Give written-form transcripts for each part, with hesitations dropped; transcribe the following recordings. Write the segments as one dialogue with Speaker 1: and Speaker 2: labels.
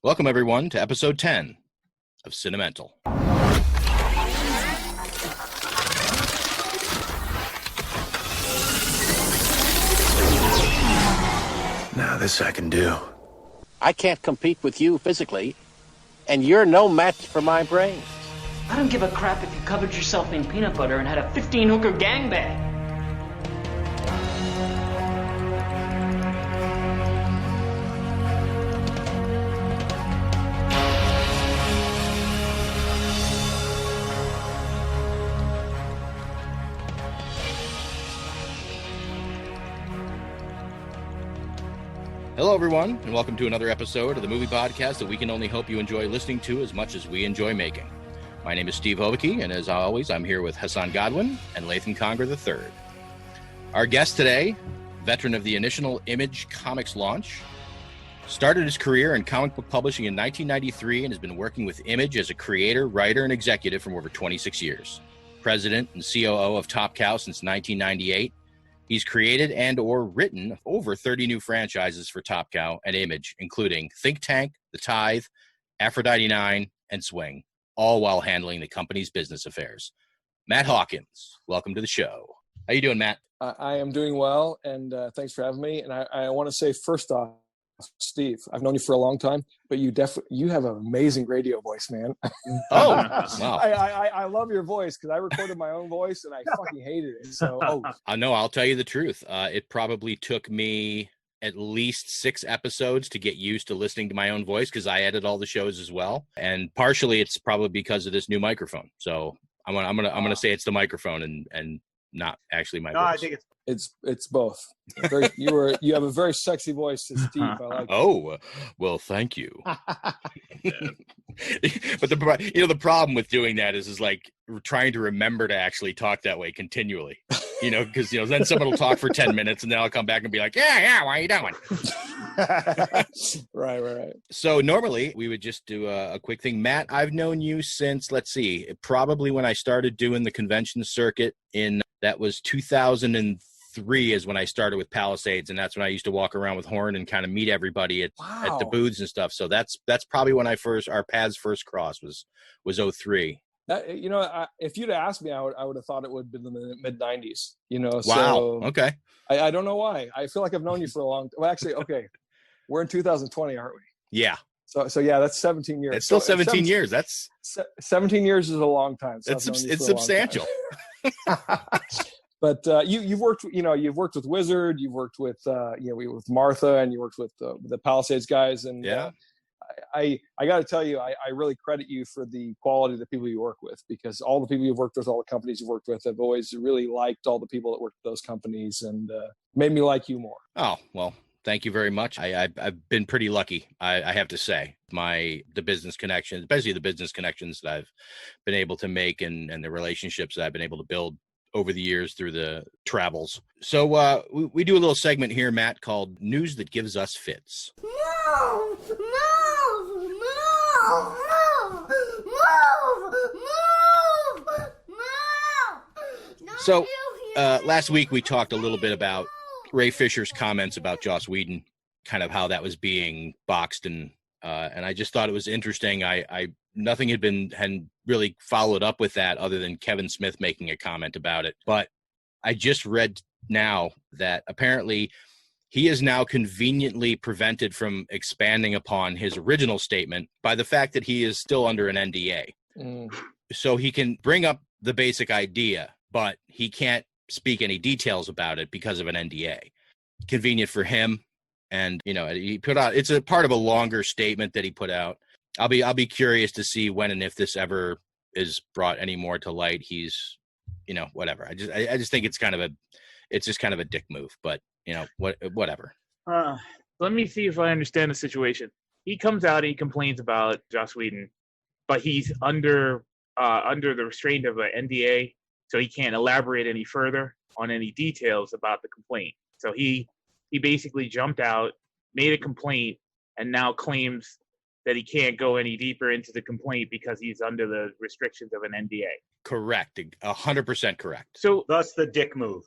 Speaker 1: Welcome, everyone, to episode 10 of Cinemental.
Speaker 2: Now this I can do.
Speaker 3: I can't compete with you physically, and you're no match for my brains.
Speaker 4: I don't give a crap if you covered yourself in peanut butter and had a 15-hooker gangbang.
Speaker 1: Hello, everyone, and welcome to another episode of the movie podcast that we can only hope you enjoy listening to as much as we enjoy making. My name is Steve Hovicki, and as always, I'm here with Hassan Godwin and Latham Conger III. Our guest today, veteran of the initial Image Comics launch, started his career in comic book publishing in 1993 and has been working with Image as a creator, writer, and executive for over 26 years. President and COO of Top Cow since 1998. He's created and or written over 30 new franchises for Top Cow and Image, including Think Tank, The Tithe, Aphrodite 9, and Swing, all while handling the company's business affairs. Matt Hawkins, welcome to the show. How you doing, Matt?
Speaker 5: I am doing well, and thanks for having me. And I want to say, first off, Steve, I've known you for a long time, but you have an amazing radio voice, man.
Speaker 1: Oh, wow.
Speaker 5: I love your voice because I recorded my own voice and I fucking hated it. So,
Speaker 1: I know, I'll tell you the truth. It probably took me at least 6 episodes to get used to listening to my own voice because I edit all the shows as well. And partially it's probably because of this new microphone. So I'm gonna say it's the microphone and not actually my voice.
Speaker 6: I think
Speaker 5: it's both. You have a very sexy voice, Steve. I like.
Speaker 1: Oh, well, thank you. But the problem with doing that is like trying to remember to actually talk that way continually. Because then someone will talk for 10 minutes and then I'll come back and be like, yeah, why are you doing?
Speaker 5: Right.
Speaker 1: So normally we would just do a quick thing. Matt, I've known you since, let's see, probably when I started doing the convention circuit that was 2003 is when I started with Palisades, and that's when I used to walk around with Horn and kind of meet everybody at the booths and stuff. So that's probably when our paths first crossed was 03.
Speaker 5: If you'd asked me, I would have thought it would have been the mid 90s.
Speaker 1: Wow.
Speaker 5: So
Speaker 1: Okay.
Speaker 5: I don't know why. I feel like I've known you for a long time. Well, actually, okay, we're in 2020, aren't we?
Speaker 1: Yeah.
Speaker 5: So yeah, that's 17 years.
Speaker 1: It's still 17 years. That's
Speaker 5: 17 years is a long time. So
Speaker 1: it's substantial.
Speaker 5: But you've worked with Wizard, you've worked with with Martha, and you worked with the Palisades guys, and
Speaker 1: yeah.
Speaker 5: I got to tell you, I really credit you for the quality of the people you work with, because all the people you've worked with, all the companies you've worked with, I've always really liked all the people that worked with those companies, and made me like you more.
Speaker 1: Oh, well, thank you very much. I've been pretty lucky, I have to say. The business connections, especially the business connections that I've been able to make and the relationships that I've been able to build over the years through the travels. So we do a little segment here, Matt, called News That Gives Us Fits. So last week we talked a little bit about Ray Fisher's comments about Joss Whedon, kind of how that was being boxed, and I just thought it was interesting. Nothing had really followed up with that other than Kevin Smith making a comment about it. But I just read now that apparently he is now conveniently prevented from expanding upon his original statement by the fact that he is still under an NDA. So he can bring up the basic idea, but he can't speak any details about it because of an NDA. Convenient for him. And, he put out, it's a part of a longer statement that he put out. I'll be curious to see when and if this ever is brought any more to light. He's, whatever. I just think it's just kind of a dick move, but whatever.
Speaker 6: Let me see if I understand the situation. He comes out and he complains about Joss Whedon, but he's under the restraint of an NDA, so he can't elaborate any further on any details about the complaint. So he basically jumped out, made a complaint, and now claims that he can't go any deeper into the complaint because he's under the restrictions of an NDA.
Speaker 1: Correct. 100% correct.
Speaker 6: So
Speaker 2: That's the dick move.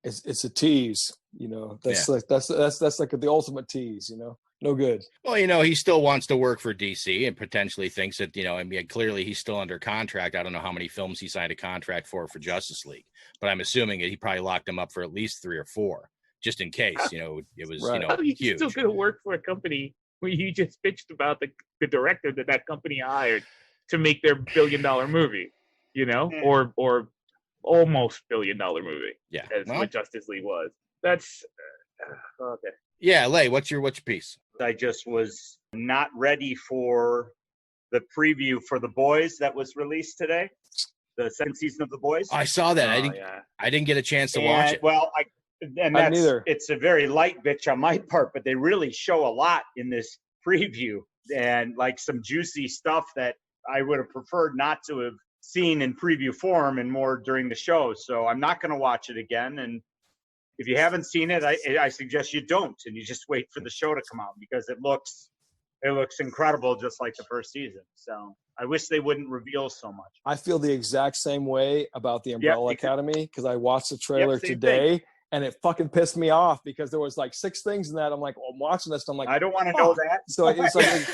Speaker 5: It's a tease, That's like the ultimate tease, No good.
Speaker 1: Well, he still wants to work for DC and potentially thinks that, clearly he's still under contract. I don't know how many films he signed a contract for Justice League, but I'm assuming that he probably locked him up for at least 3 or 4, just in case, it was,
Speaker 5: Right.
Speaker 6: How are you
Speaker 1: huge.
Speaker 6: still going to work for a company where you just bitched about the director that company hired to make their $1 billion movie, or almost $1 billion movie?
Speaker 1: Yeah.
Speaker 6: As what Justice League was. That's okay.
Speaker 1: Yeah, Lay, what's your piece?
Speaker 7: I just was not ready for the preview for The Boys that was released today, the second season of The Boys.
Speaker 1: I saw that. I didn't get a chance to watch it.
Speaker 7: Well,
Speaker 5: neither.
Speaker 7: It's a very light bitch on my part, but they really show a lot in this preview and like some juicy stuff that I would have preferred not to have seen in preview form and more during the show. So I'm not going to watch it again. And if you haven't seen it, I suggest you don't, and you just wait for the show to come out because it looks incredible, just like the first season. So I wish they wouldn't reveal so much.
Speaker 5: I feel the exact same way about the Umbrella Academy because I watched the trailer today and it fucking pissed me off because there was like 6 things in that. I'm like, well, I'm watching this. And I'm like,
Speaker 7: I don't want to know that.
Speaker 5: So it's like,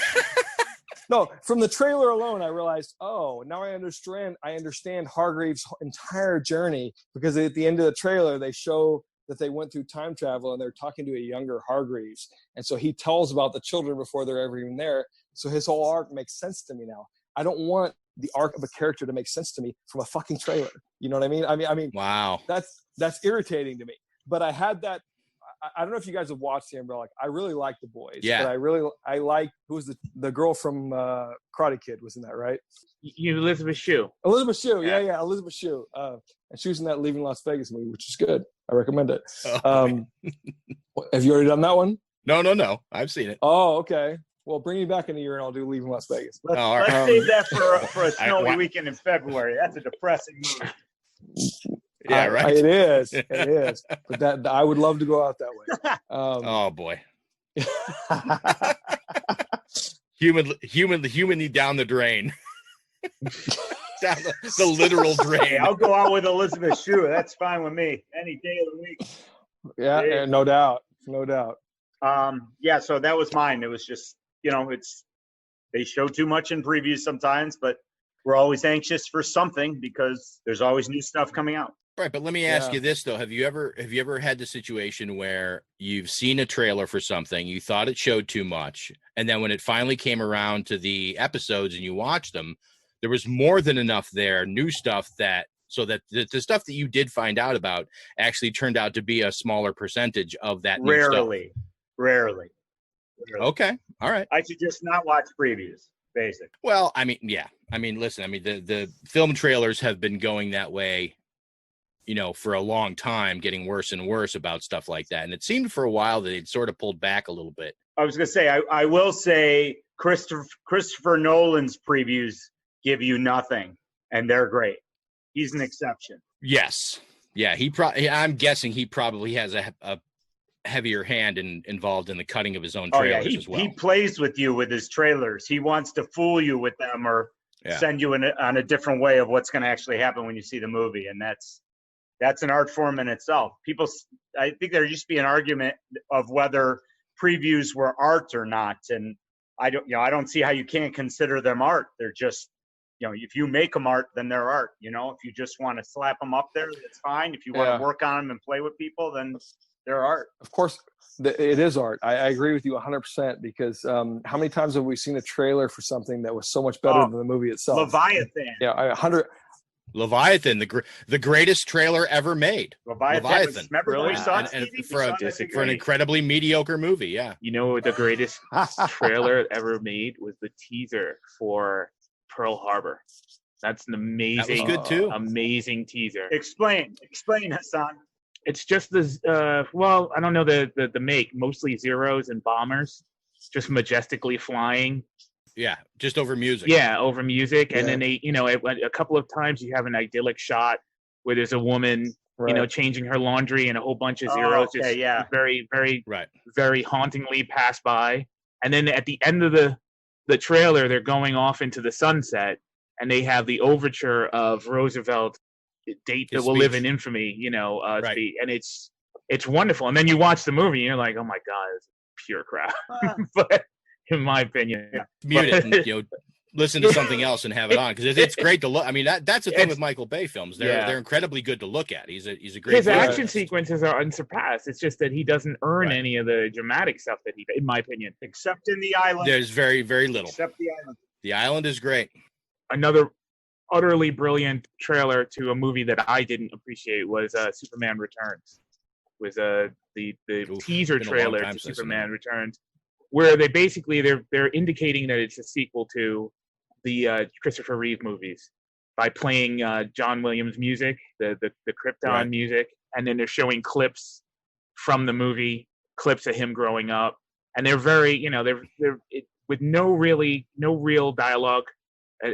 Speaker 5: no, from the trailer alone, I realized, oh, now I understand Hargreaves' entire journey because at the end of the trailer, they show that they went through time travel and they're talking to a younger Hargreaves. And so he tells about the children before they're ever even there. So his whole arc makes sense to me now. I don't want the arc of a character to make sense to me from a fucking trailer. You know what I mean? I mean,
Speaker 1: wow,
Speaker 5: that's irritating to me. But I had that. I don't know if you guys have watched the Umbrella. I really like The Boys.
Speaker 1: Yeah.
Speaker 5: But I like who was the girl from Karate Kid was in that, right?
Speaker 6: Elizabeth Shue.
Speaker 5: Elizabeth Shue. Yeah, Elizabeth Shue. And she was in that Leaving Las Vegas movie, which is good. I recommend it. Have you already done that one?
Speaker 1: No. I've seen it.
Speaker 5: Oh, okay. Well, bring me back in a year and I'll do Leaving Las Vegas.
Speaker 7: Let's save that for a snowy weekend in February. That's a depressing movie.
Speaker 1: Yeah, right.
Speaker 5: It is. But that I would love to go out that way.
Speaker 1: Oh boy. humanly down the drain. Down the literal drain.
Speaker 7: Hey, I'll go out with Elizabeth Shue. That's fine with me. Any day of the week.
Speaker 5: Yeah, no doubt.
Speaker 7: Yeah, so that was mine. It was just, they show too much in previews sometimes, but we're always anxious for something because there's always new stuff coming out.
Speaker 1: Right, but let me ask you this though: Have you ever had the situation where you've seen a trailer for something, you thought it showed too much, and then when it finally came around to the episodes and you watched them, there was more than enough there, new stuff so that the stuff that you did find out about actually turned out to be a smaller percentage of that new stuff?
Speaker 7: Rarely.
Speaker 1: Okay, all right.
Speaker 7: I should just not watch previews, basically.
Speaker 1: Well, listen, the film trailers have been going that way, for a long time, getting worse and worse about stuff like that. And it seemed for a while that they'd sort of pulled back a little bit.
Speaker 7: I was going to say, I will say Christopher Nolan's previews give you nothing, and they're great. He's an exception.
Speaker 1: Yes. Yeah, I'm guessing he probably has a heavier hand involved in the cutting of his own trailers as well. He
Speaker 7: plays with you with his trailers. He wants to fool you with them or send you on a different way of what's going to actually happen when you see the movie. And that's an art form in itself. I think there used to be an argument of whether previews were art or not. And I don't see how you can't consider them art. They're just, if you make them art, then they're art. If you just want to slap them up there, that's fine. If you want to work on them and play with people, then they're art.
Speaker 5: Of course, it is art. I agree with you 100% because how many times have we seen a trailer for something that was so much better than the movie itself?
Speaker 7: Leviathan.
Speaker 5: Yeah, 100.
Speaker 1: Leviathan, the greatest trailer ever made.
Speaker 7: Leviathan. Remember when we saw it,
Speaker 1: and for an incredibly mediocre movie, yeah.
Speaker 6: The greatest trailer ever made was the teaser for Pearl Harbor. That's an amazing,
Speaker 1: that was good too.
Speaker 6: Amazing teaser.
Speaker 7: Explain, Hassan.
Speaker 6: It's just this. Well, I don't know the make. Mostly Zeros and bombers, just majestically flying.
Speaker 1: Yeah, just over music.
Speaker 6: Yeah, over music, and then they, a couple of times you have an idyllic shot where there's a woman, changing her laundry, and a whole bunch of Zeros just very, very, very hauntingly pass by. And then at the end of the trailer, they're going off into the sunset, and they have the overture of Roosevelt, "Date That Will Live in Infamy," speech, and it's wonderful. And then you watch the movie, and you're like, oh my god, pure crap. But in my opinion,
Speaker 1: mute it and listen to something else and have it on, because it's great to look. I mean, that's the thing with Michael Bay films. They're incredibly good to look at. He's a great.
Speaker 6: His action sequences are unsurpassed. It's just that he doesn't earn any of the dramatic stuff that he, in my opinion,
Speaker 7: except in The Island.
Speaker 1: There's very, very little.
Speaker 7: Except The Island.
Speaker 1: The Island is great.
Speaker 6: Another utterly brilliant trailer to a movie that I didn't appreciate was Superman Returns. Was the teaser trailer to Superman Returns, where they basically they're indicating that it's a sequel to the Christopher Reeve movies by playing John Williams music, the Krypton music, and then they're showing clips from the movie, clips of him growing up, and they're very with no real dialogue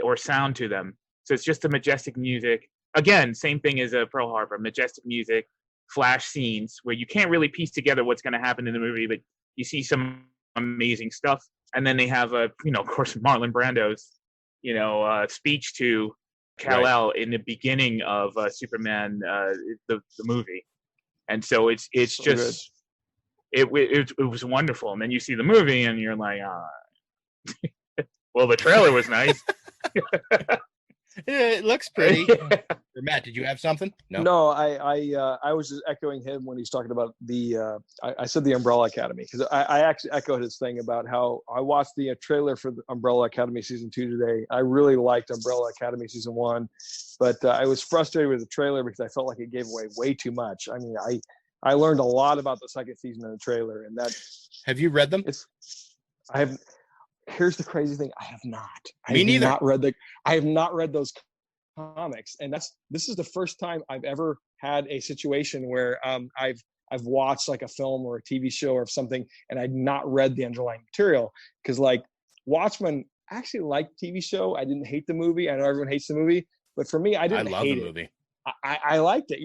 Speaker 6: or sound to them. So it's just the majestic music. Again, same thing as Pearl Harbor, majestic music, flash scenes where you can't really piece together what's going to happen in the movie, but you see some amazing stuff. And then they have of course, Marlon Brando's speech to Kal-El in the beginning of Superman, the movie. And so it's so just it was wonderful. And then you see the movie and you're like, well, the trailer was nice.
Speaker 1: It looks pretty. Matt, did you have something?
Speaker 5: No, I was just echoing him when he's talking about I said the Umbrella Academy, because I actually echoed his thing about how I watched the trailer for the Umbrella Academy season 2 today. I really liked Umbrella Academy season 1, but I was frustrated with the trailer because I felt like it gave away way too much. I mean, I learned a lot about the second season in the trailer, and that.
Speaker 1: Have you read them?
Speaker 5: Here's the crazy thing: I have not.
Speaker 1: Me neither.
Speaker 5: I have not read those comics, and this is the first time I've ever had a situation where I've watched like a film or a TV show or something, and I'd not read the underlying material. Because like Watchmen, I actually liked the TV show. I didn't hate the movie. I know everyone hates the movie, but for me, I didn't hate it. I love the movie. I liked it,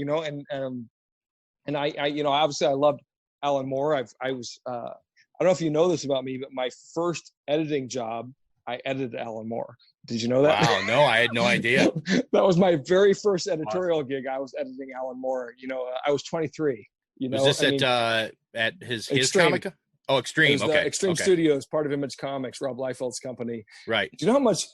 Speaker 5: and I obviously I loved Alan Moore. I don't know if you know this about me, but my first editing job, I edited Alan Moore. Did you know that?
Speaker 1: Wow, no, I had no idea.
Speaker 5: That was my very first editorial gig. I was editing Alan Moore. I was 23.
Speaker 1: Was this at his comic? Oh, Extreme. Okay.
Speaker 5: Extreme Studios, part of Image Comics, Rob Liefeld's company.
Speaker 1: Right.
Speaker 5: Do you know how much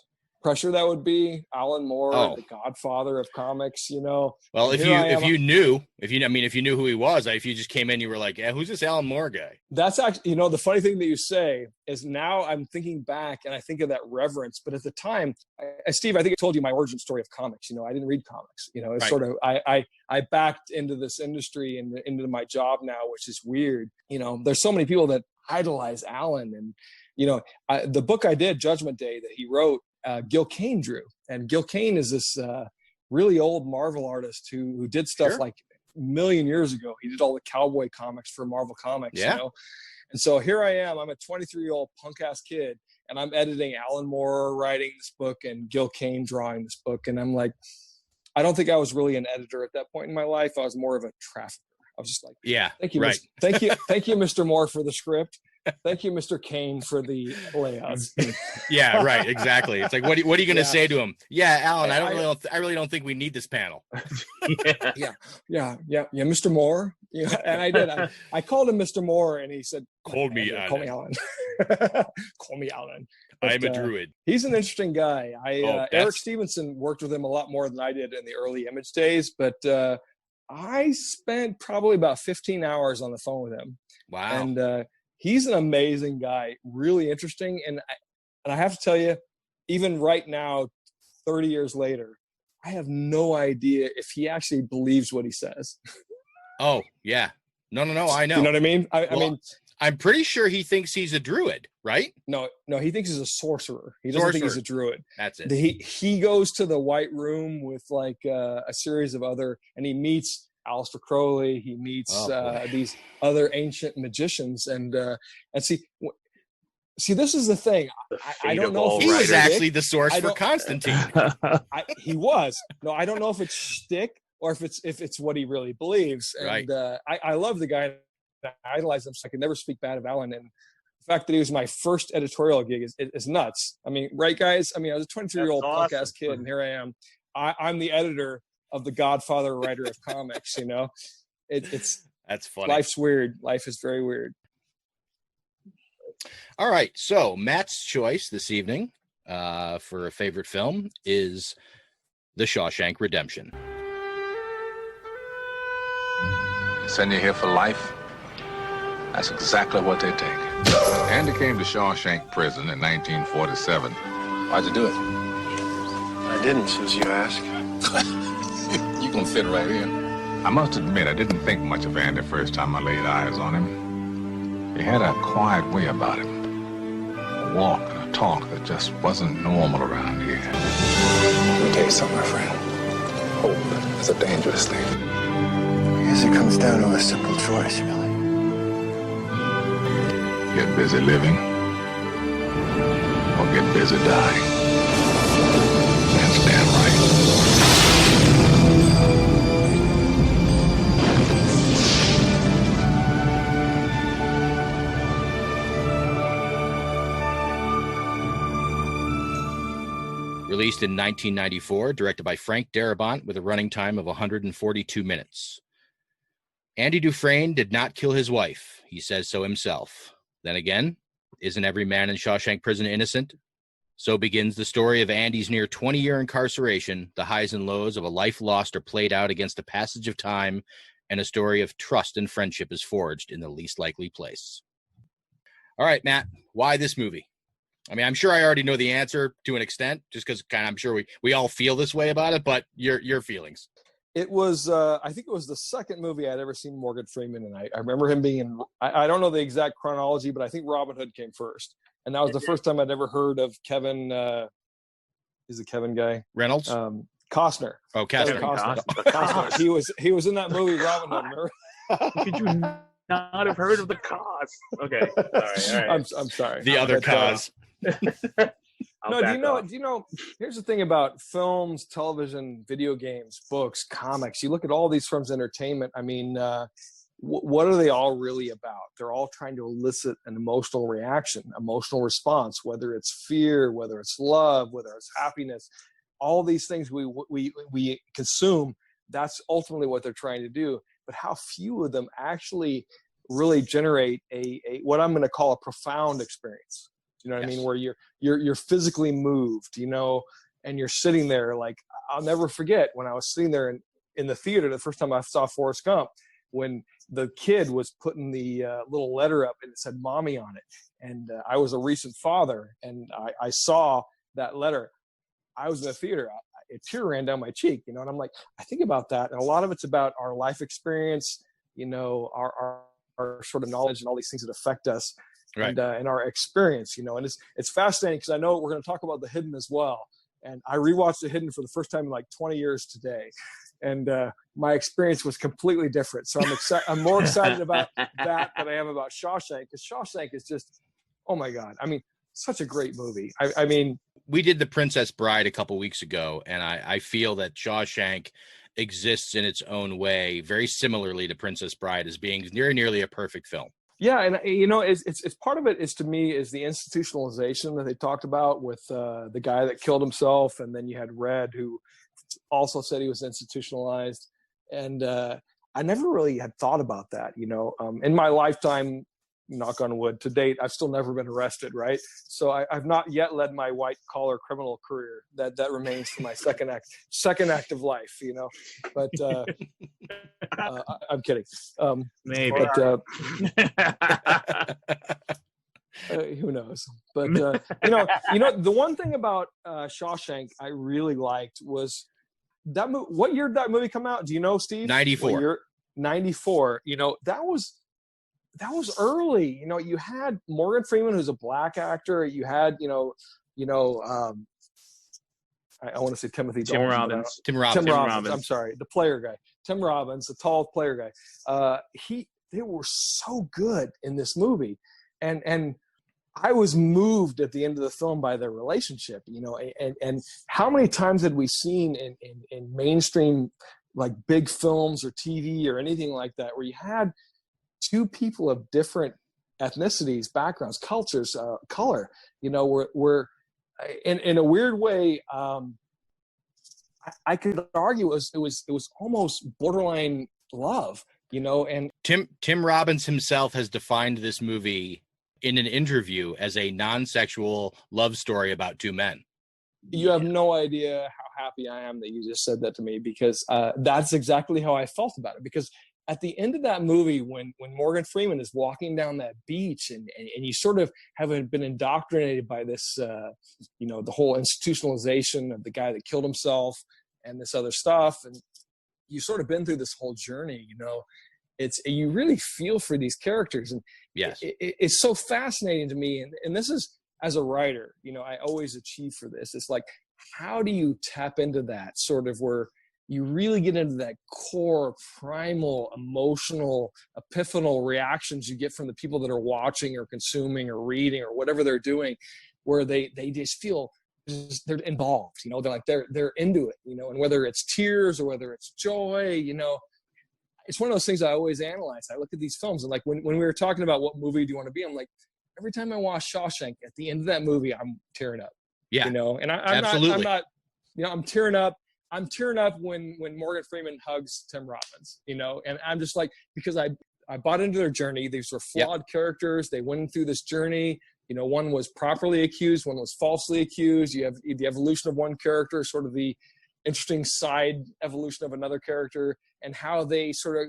Speaker 5: pressure that would be? Alan Moore, the godfather of comics, Well,
Speaker 1: if you knew who he was, if you just came in, you were like, yeah, who's this Alan Moore guy?
Speaker 5: That's actually, the funny thing that you say is now I'm thinking back and I think of that reverence. But at the time, Steve, I think I told you my origin story of comics. I didn't read comics. It's sort of, I backed into this industry and into my job now, which is weird. There's so many people that idolize Alan, and the book I did, Judgment Day, that he wrote, Gil Kane drew. And Gil Kane is this really old Marvel artist who did stuff like a million years ago. He did all the cowboy comics for Marvel Comics, And so here I am. I'm a 23-year-old punk-ass kid, and I'm editing Alan Moore writing this book and Gil Kane drawing this book. And I'm like, I don't think I was really an editor at that point in my life. I was more of a trafficker. I was just like, thank you,
Speaker 1: right.
Speaker 5: Thank you, Mr. Moore, for the script. Thank you, Mr. Kane, for the layouts.
Speaker 1: Yeah, right. Exactly. It's like, what are you going to say to him? Yeah, Alan, I really don't think we need this panel.
Speaker 5: Yeah, Mr. Moore. And I did. I called him Mr. Moore, and he said,
Speaker 1: Call me Alan.
Speaker 5: Call me Alan. But,
Speaker 1: I'm a druid.
Speaker 5: He's an interesting guy. Eric Stevenson worked with him a lot more than I did in the early Image days, but I spent probably about 15 hours on the phone with him.
Speaker 1: Wow.
Speaker 5: And he's an amazing guy, really interesting. And I have to tell you, even right now, 30 years later, I have no idea if he actually believes what he says.
Speaker 1: Oh, yeah. No, I know.
Speaker 5: You know what I mean? I mean,
Speaker 1: I'm pretty sure he thinks he's a druid, right?
Speaker 5: No, he thinks he's a sorcerer. He doesn't think he's a druid.
Speaker 1: That's it.
Speaker 5: He goes to the White Room with like a series of and he meets Aleister Crowley. He meets these other ancient magicians, and see, this is the thing. I don't know if
Speaker 1: he was actually the source for Constantine.
Speaker 5: He was. No, I don't know if it's shtick or if it's what he really believes. And I love the guy. I idolize him, so I can never speak bad of Alan. And the fact that he was my first editorial gig is nuts. I mean, right, guys? I mean, I was a 23-year-old punk-ass kid, and here I am. I'm the editor of the Godfather writer of comics. It's
Speaker 1: that's funny.
Speaker 5: Life's weird. Life is very weird.
Speaker 1: All right. So Matt's choice this evening for a favorite film is The Shawshank Redemption.
Speaker 8: Send you here for life? That's exactly what they take. Andy came to Shawshank Prison in 1947. Why'd you do it?
Speaker 2: I didn't, since you ask.
Speaker 8: You can fit right in. I must admit, I didn't think much of Andy first time I laid eyes on him. He had a quiet way about him. A walk and a talk that just wasn't normal around here.
Speaker 2: Let me tell you something, my friend.
Speaker 8: Hope is a dangerous thing.
Speaker 2: I guess it comes down to a simple choice, really.
Speaker 8: Get busy living, or get busy dying. That's damn right.
Speaker 1: Released in 1994, directed by Frank Darabont with a running time of 142 minutes. Andy Dufresne did not kill his wife. He says so himself. Then again, isn't every man in Shawshank Prison innocent? So begins the story of Andy's near 20-year incarceration. The highs and lows of a life lost are played out against the passage of time, and a story of trust and friendship is forged in the least likely place. All right, Matt, why this movie? I mean, I'm sure I already know the answer to an extent, just because kind of I'm sure we all feel this way about it, but your feelings.
Speaker 5: It was, I think it was the second movie I'd ever seen Morgan Freeman in. I remember him being in, I don't know the exact chronology, but I think Robin Hood came first. And that was the first time I'd ever heard of Kevin, he's the Kevin guy.
Speaker 1: Reynolds?
Speaker 5: Costner.
Speaker 1: Oh,
Speaker 5: Kevin
Speaker 1: Costner.
Speaker 5: Costner. He was in that movie Robin Hood, remember?
Speaker 6: Could you not have heard of the cause? Okay, sorry. All right.
Speaker 5: I'm sorry.
Speaker 1: The other cause.
Speaker 5: No, do you know, here's the thing about films, television, video games, books, comics. You look at all these forms of entertainment. I mean, what are they all really about? They're all trying to elicit an emotional reaction, emotional response, whether it's fear, whether it's love, whether it's happiness. All these things we consume, that's ultimately what they're trying to do. But how few of them actually really generate a what I'm going to call a profound experience. You know what I mean? Where you're physically moved, you know, and you're sitting there. Like, I'll never forget when I was sitting there in the theater the first time I saw Forrest Gump, when the kid was putting the little letter up and it said "Mommy" on it. And I was a recent father, and I saw that letter. I was in the theater. A tear ran down my cheek, you know, and I'm like, I think about that. And a lot of it's about our life experience, you know, our sort of knowledge and all these things that affect us. Right. And our experience, you know, and it's fascinating because I know we're going to talk about The Hidden as well. And I rewatched The Hidden for the first time in like 20 years today. And my experience was completely different. So I'm more excited about that than I am about Shawshank, because Shawshank is just, oh my God. I mean, such a great movie. I mean,
Speaker 1: we did The Princess Bride a couple weeks ago, and I feel that Shawshank exists in its own way, very similarly to Princess Bride, as being nearly a perfect film.
Speaker 5: Yeah, and you know, it's part of it is, to me, is the institutionalization that they talked about with the guy that killed himself, and then you had Red, who also said he was institutionalized, and I never really had thought about that. You know, in my lifetime, knock on wood, to date, I've still never been arrested, right? So I've not yet led my white collar criminal career. That remains for my second act of life, you know. But I'm kidding.
Speaker 6: Maybe.
Speaker 5: But, who knows? But you know, the one thing about Shawshank I really liked was that movie. What year did that movie come out? Do you know, Steve?
Speaker 1: 94.
Speaker 5: 94. You know, that was early. You know, you had Morgan Freeman, who's a black actor. You had, I want to say Tim Robbins. Tim Robbins. I'm sorry, the player guy. Tim Robbins, the tall player guy. They were so good in this movie, and I was moved at the end of the film by their relationship. You know, and how many times had we seen in mainstream, like big films or TV or anything like that, where you had two people of different ethnicities, backgrounds, cultures, color, you know, we're in a weird way. I could argue it was almost borderline love, you know. And
Speaker 1: Tim Robbins himself has defined this movie in an interview as a non-sexual love story about two men.
Speaker 5: You have no idea how happy I am that you just said that to me, because that's exactly how I felt about it. Because at the end of that movie, when Morgan Freeman is walking down that beach and you sort of haven't been indoctrinated by this, the whole institutionalization of the guy that killed himself and this other stuff, and you've sort of been through this whole journey, you really feel for these characters. And
Speaker 1: yes,
Speaker 5: it's so fascinating to me. And this is, as a writer, I always achieve for this. It's like, how do you tap into that sort of where you really get into that core, primal, emotional, epiphanal reactions you get from the people that are watching or consuming or reading or whatever they're doing, where they just feel they're involved, they're into it, and whether it's tears or whether it's joy, it's one of those things I always analyze. I look at these films and like when we were talking about what movie do you want to be, I'm like, every time I watch Shawshank, at the end of that movie, I'm tearing up.
Speaker 1: Yeah,
Speaker 5: and
Speaker 1: absolutely.
Speaker 5: I'm tearing up. I'm tearing up when Morgan Freeman hugs Tim Robbins, and I'm just like, because I bought into their journey. These were flawed characters. They went through this journey. One was properly accused, one was falsely accused. You have the evolution of one character, sort of the interesting side evolution of another character, and how they sort of,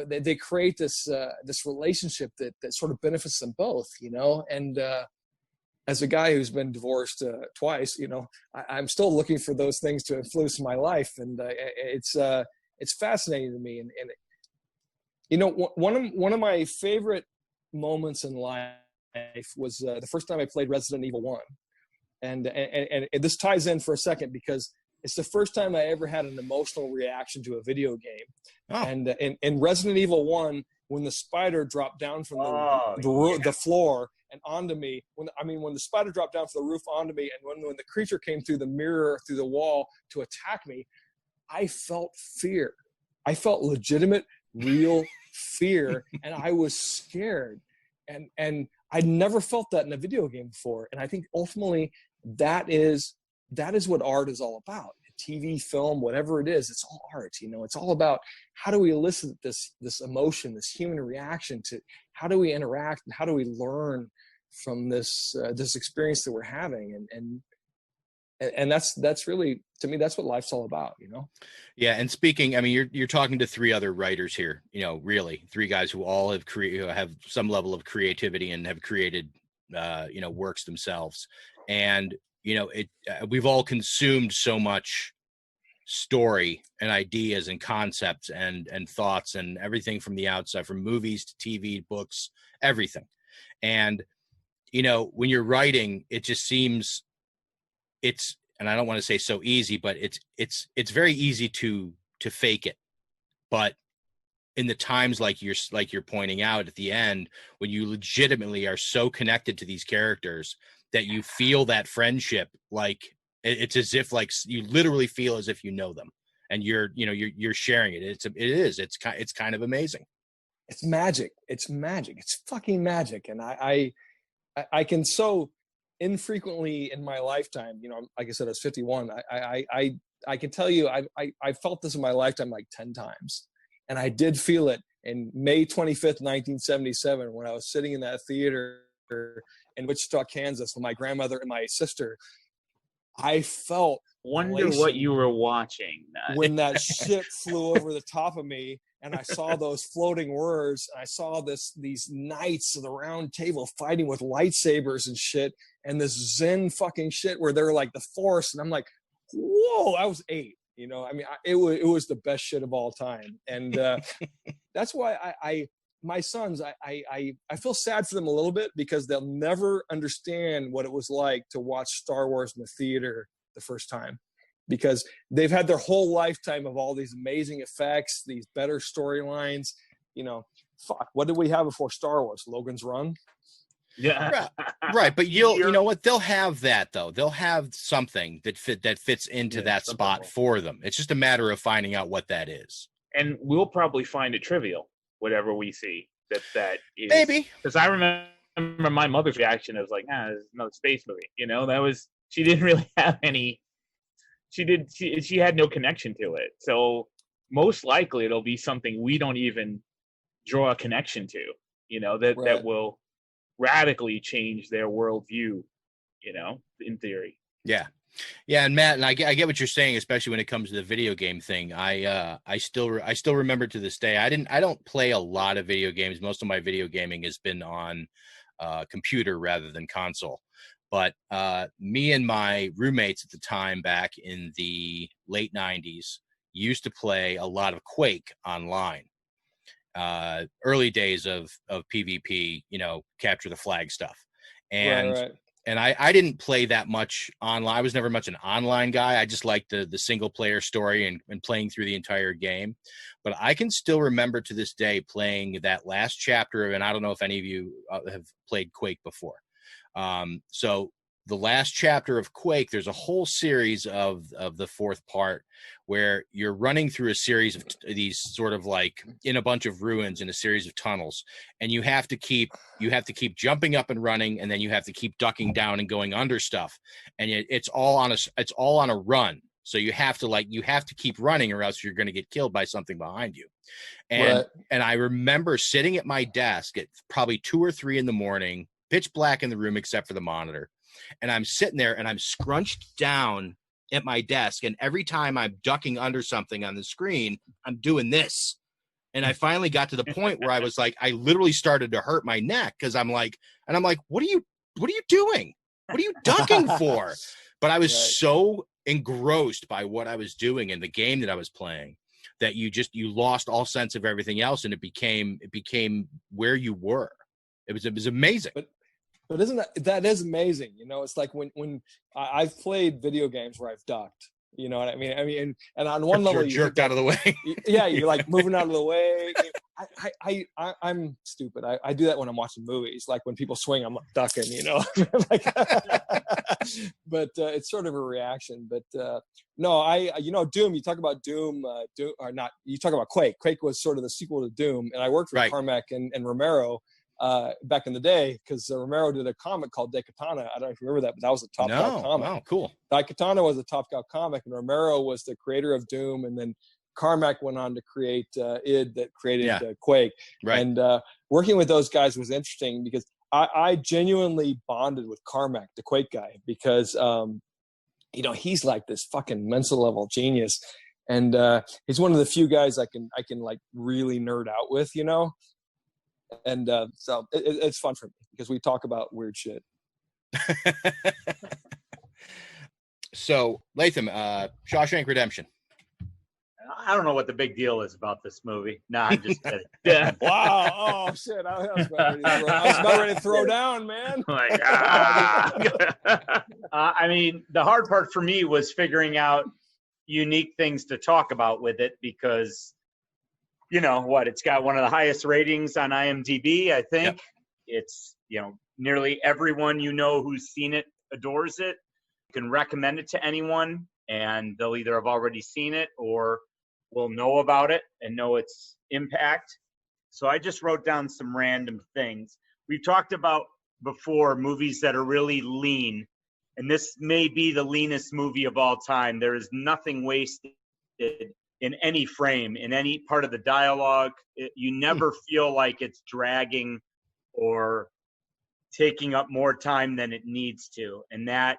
Speaker 5: they create this relationship that sort of benefits them both, and as a guy who's been divorced twice, I'm still looking for those things to influence my life. And it's fascinating to me. And one of my favorite moments in life was the first time I played Resident Evil 1. And this ties in for a second, because it's the first time I ever had an emotional reaction to a video game. Oh. And in Resident Evil 1, when the spider dropped down from the floor and onto me, when the spider dropped down from the roof onto me, and when the creature came through the mirror, through the wall to attack me, I felt fear. I felt legitimate, real fear, and I was scared. And I'd never felt that in a video game before. And I think ultimately that is what art is all about. TV, film, whatever it is, it's all art. It's all about how do we elicit this emotion, this human reaction to how do we interact and how do we learn from this experience that we're having. And that's really, to me, that's what life's all about,
Speaker 1: Yeah. And speaking, you're talking to three other writers here, really three guys who all have some level of creativity and have created, works themselves. And, we've all consumed so much story and ideas and concepts and thoughts and everything from the outside, from movies to TV, books, everything. And, when you're writing, it just seems and I don't want to say so easy, but it's very easy to fake it. But in the times like you're pointing out at the end, when you legitimately are so connected to these characters that you feel that friendship, like it's as if like you literally feel as if you know them and you're sharing it. It's kind of amazing.
Speaker 5: It's magic. It's fucking magic. And I can so infrequently in my lifetime, like I said, I was 51. I can tell you, I felt this in my lifetime like 10 times. And I did feel it in May 25th, 1977, when I was sitting in that theater in Wichita, Kansas, with my grandmother and my sister. I felt
Speaker 6: what you were watching
Speaker 5: when that ship flew over the top of me, and I saw those floating words, and I saw these knights of the round table fighting with lightsabers and shit, and this Zen fucking shit where they're like the Force, and I'm like, whoa! I was 8. It was the best shit of all time, and that's why my sons, I feel sad for them a little bit, because they'll never understand what it was like to watch Star Wars in the theater the first time, because they've had their whole lifetime of all these amazing effects, these better storylines. What did we have before Star Wars? Logan's Run.
Speaker 6: Yeah.
Speaker 1: Right. But you know what? They'll have that though. They'll have something that fits into that spot for them. It's just a matter of finding out what that is.
Speaker 6: And we'll probably find it trivial, whatever we see that is. Maybe. Because I remember my mother's reaction was like, it's another space movie. She didn't really have any, she had no connection to it. So most likely it'll be something we don't even draw a connection to, that radically change their worldview, you know, in theory.
Speaker 1: Yeah. Yeah, and Matt, and I get what you're saying, especially when it comes to the video game thing. I still remember to this day. I don't play a lot of video games. Most of my video gaming has been on computer rather than console. But me and my roommates at the time, back in the late 90s, used to play a lot of Quake online. Early days of PvP, you know, capture the flag stuff. And
Speaker 5: right.
Speaker 1: And I didn't play that much online. I was never much an online guy. I just liked the single player story and playing through the entire game. But I can still remember to this day playing that last chapter of, and I don't know if any of you have played Quake before. So the last chapter of Quake, there's a whole series of the fourth part where you're running through a series of these sort of like in a bunch of ruins in a series of tunnels, and you have to keep jumping up and running, and then you have to keep ducking down and going under stuff, and it's all on a run. So you have to keep running, or else you're going to get killed by something behind you. And I remember sitting at my desk at probably 2 or 3 in the morning, pitch black in the room except for the monitor. And I'm sitting there and I'm scrunched down at my desk. And every time I'm ducking under something on the screen, I'm doing this. And I finally got to the point where I was like, I literally started to hurt my neck because I'm like, what are you doing? What are you ducking for? But I was so engrossed by what I was doing and the game that I was playing that you lost all sense of everything else. And it became where you were. It was amazing.
Speaker 5: But isn't that is amazing? You know, it's like when I've played video games where I've ducked. You know what I mean? And on one level,
Speaker 1: you're jerked out of the way.
Speaker 5: Yeah, you're like moving out of the way. I'm stupid. I do that when I'm watching movies. Like when people swing, I'm like ducking. You know, but it's sort of a reaction. But no, Doom. You talk about Doom, or not? You talk about Quake. Quake was sort of the sequel to Doom, and I worked with Carmack and Romero. Back in the day, because Romero did a comic called Daikatana. I don't know if you remember that, but that was a Top Cow comic.
Speaker 1: Oh, cool.
Speaker 5: Daikatana was a Top Cow comic, and Romero was the creator of Doom, and then Carmack went on to create id that created Quake.
Speaker 1: Right.
Speaker 5: And working with those guys was interesting because I genuinely bonded with Carmack, the Quake guy, because he's like this fucking mental level genius, and he's one of the few guys I can like really nerd out with, you know. And so it's fun for me because we talk about weird shit.
Speaker 1: So, Latham, Shawshank Redemption.
Speaker 7: I don't know what the big deal is about this movie. No, I'm just kidding.
Speaker 5: Yeah. Wow. Oh, shit. I was about ready to throw down, man.
Speaker 7: I mean, the hard part for me was figuring out unique things to talk about with it because you know what? It's got one of the highest ratings on IMDb, I think. Yep. It's, nearly everyone who's seen it adores it. You can recommend it to anyone, and they'll either have already seen it or will know about it and know its impact. So I just wrote down some random things. We've talked about before movies that are really lean, and this may be the leanest movie of all time. There is nothing wasted in any frame, in any part of the dialogue. You never feel like it's dragging or taking up more time than it needs to. And I